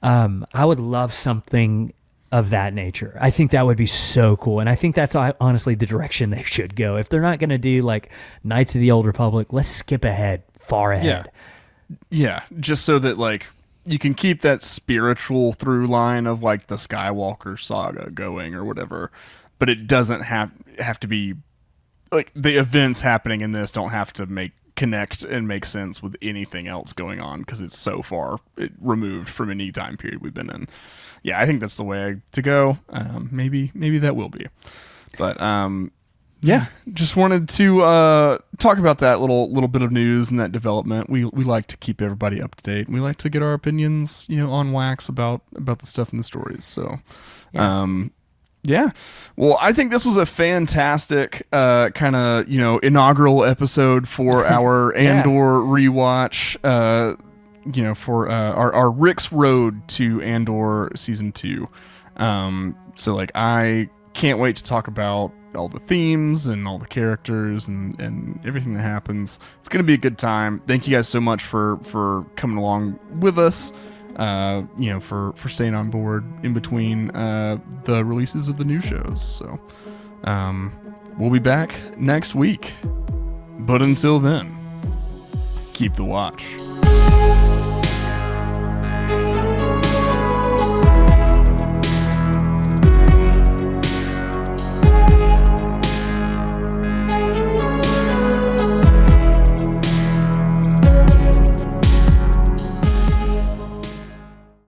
I would love something of that nature. I think that would be so cool. And I think that's honestly the direction they should go. If they're not going to do like Knights of the Old Republic, let's skip far ahead. Yeah. Just so that like you can keep that spiritual through line of like the Skywalker saga going or whatever, but it doesn't have to be like the events happening in this don't have to connect and make sense with anything else going on because it's so far removed from any time period we've been in. Yeah, I think that's the way to go. Maybe that will be. But yeah, just wanted to talk about that little bit of news and that development. We like to keep everybody up to date. We like to get our opinions, you know, on wax about the stuff in the stories. So, yeah. Well, I think this was a fantastic kind of, you know, inaugural episode for our Andor rewatch. You know, for our Rix Road to Andor season 2. So like I can't wait to talk about all the themes and all the characters and everything that happens. It's gonna be a good time. Thank you guys so much for coming along with us. You know, for staying on board in between the releases of the new shows. So we'll be back next week. But until then, keep the watch.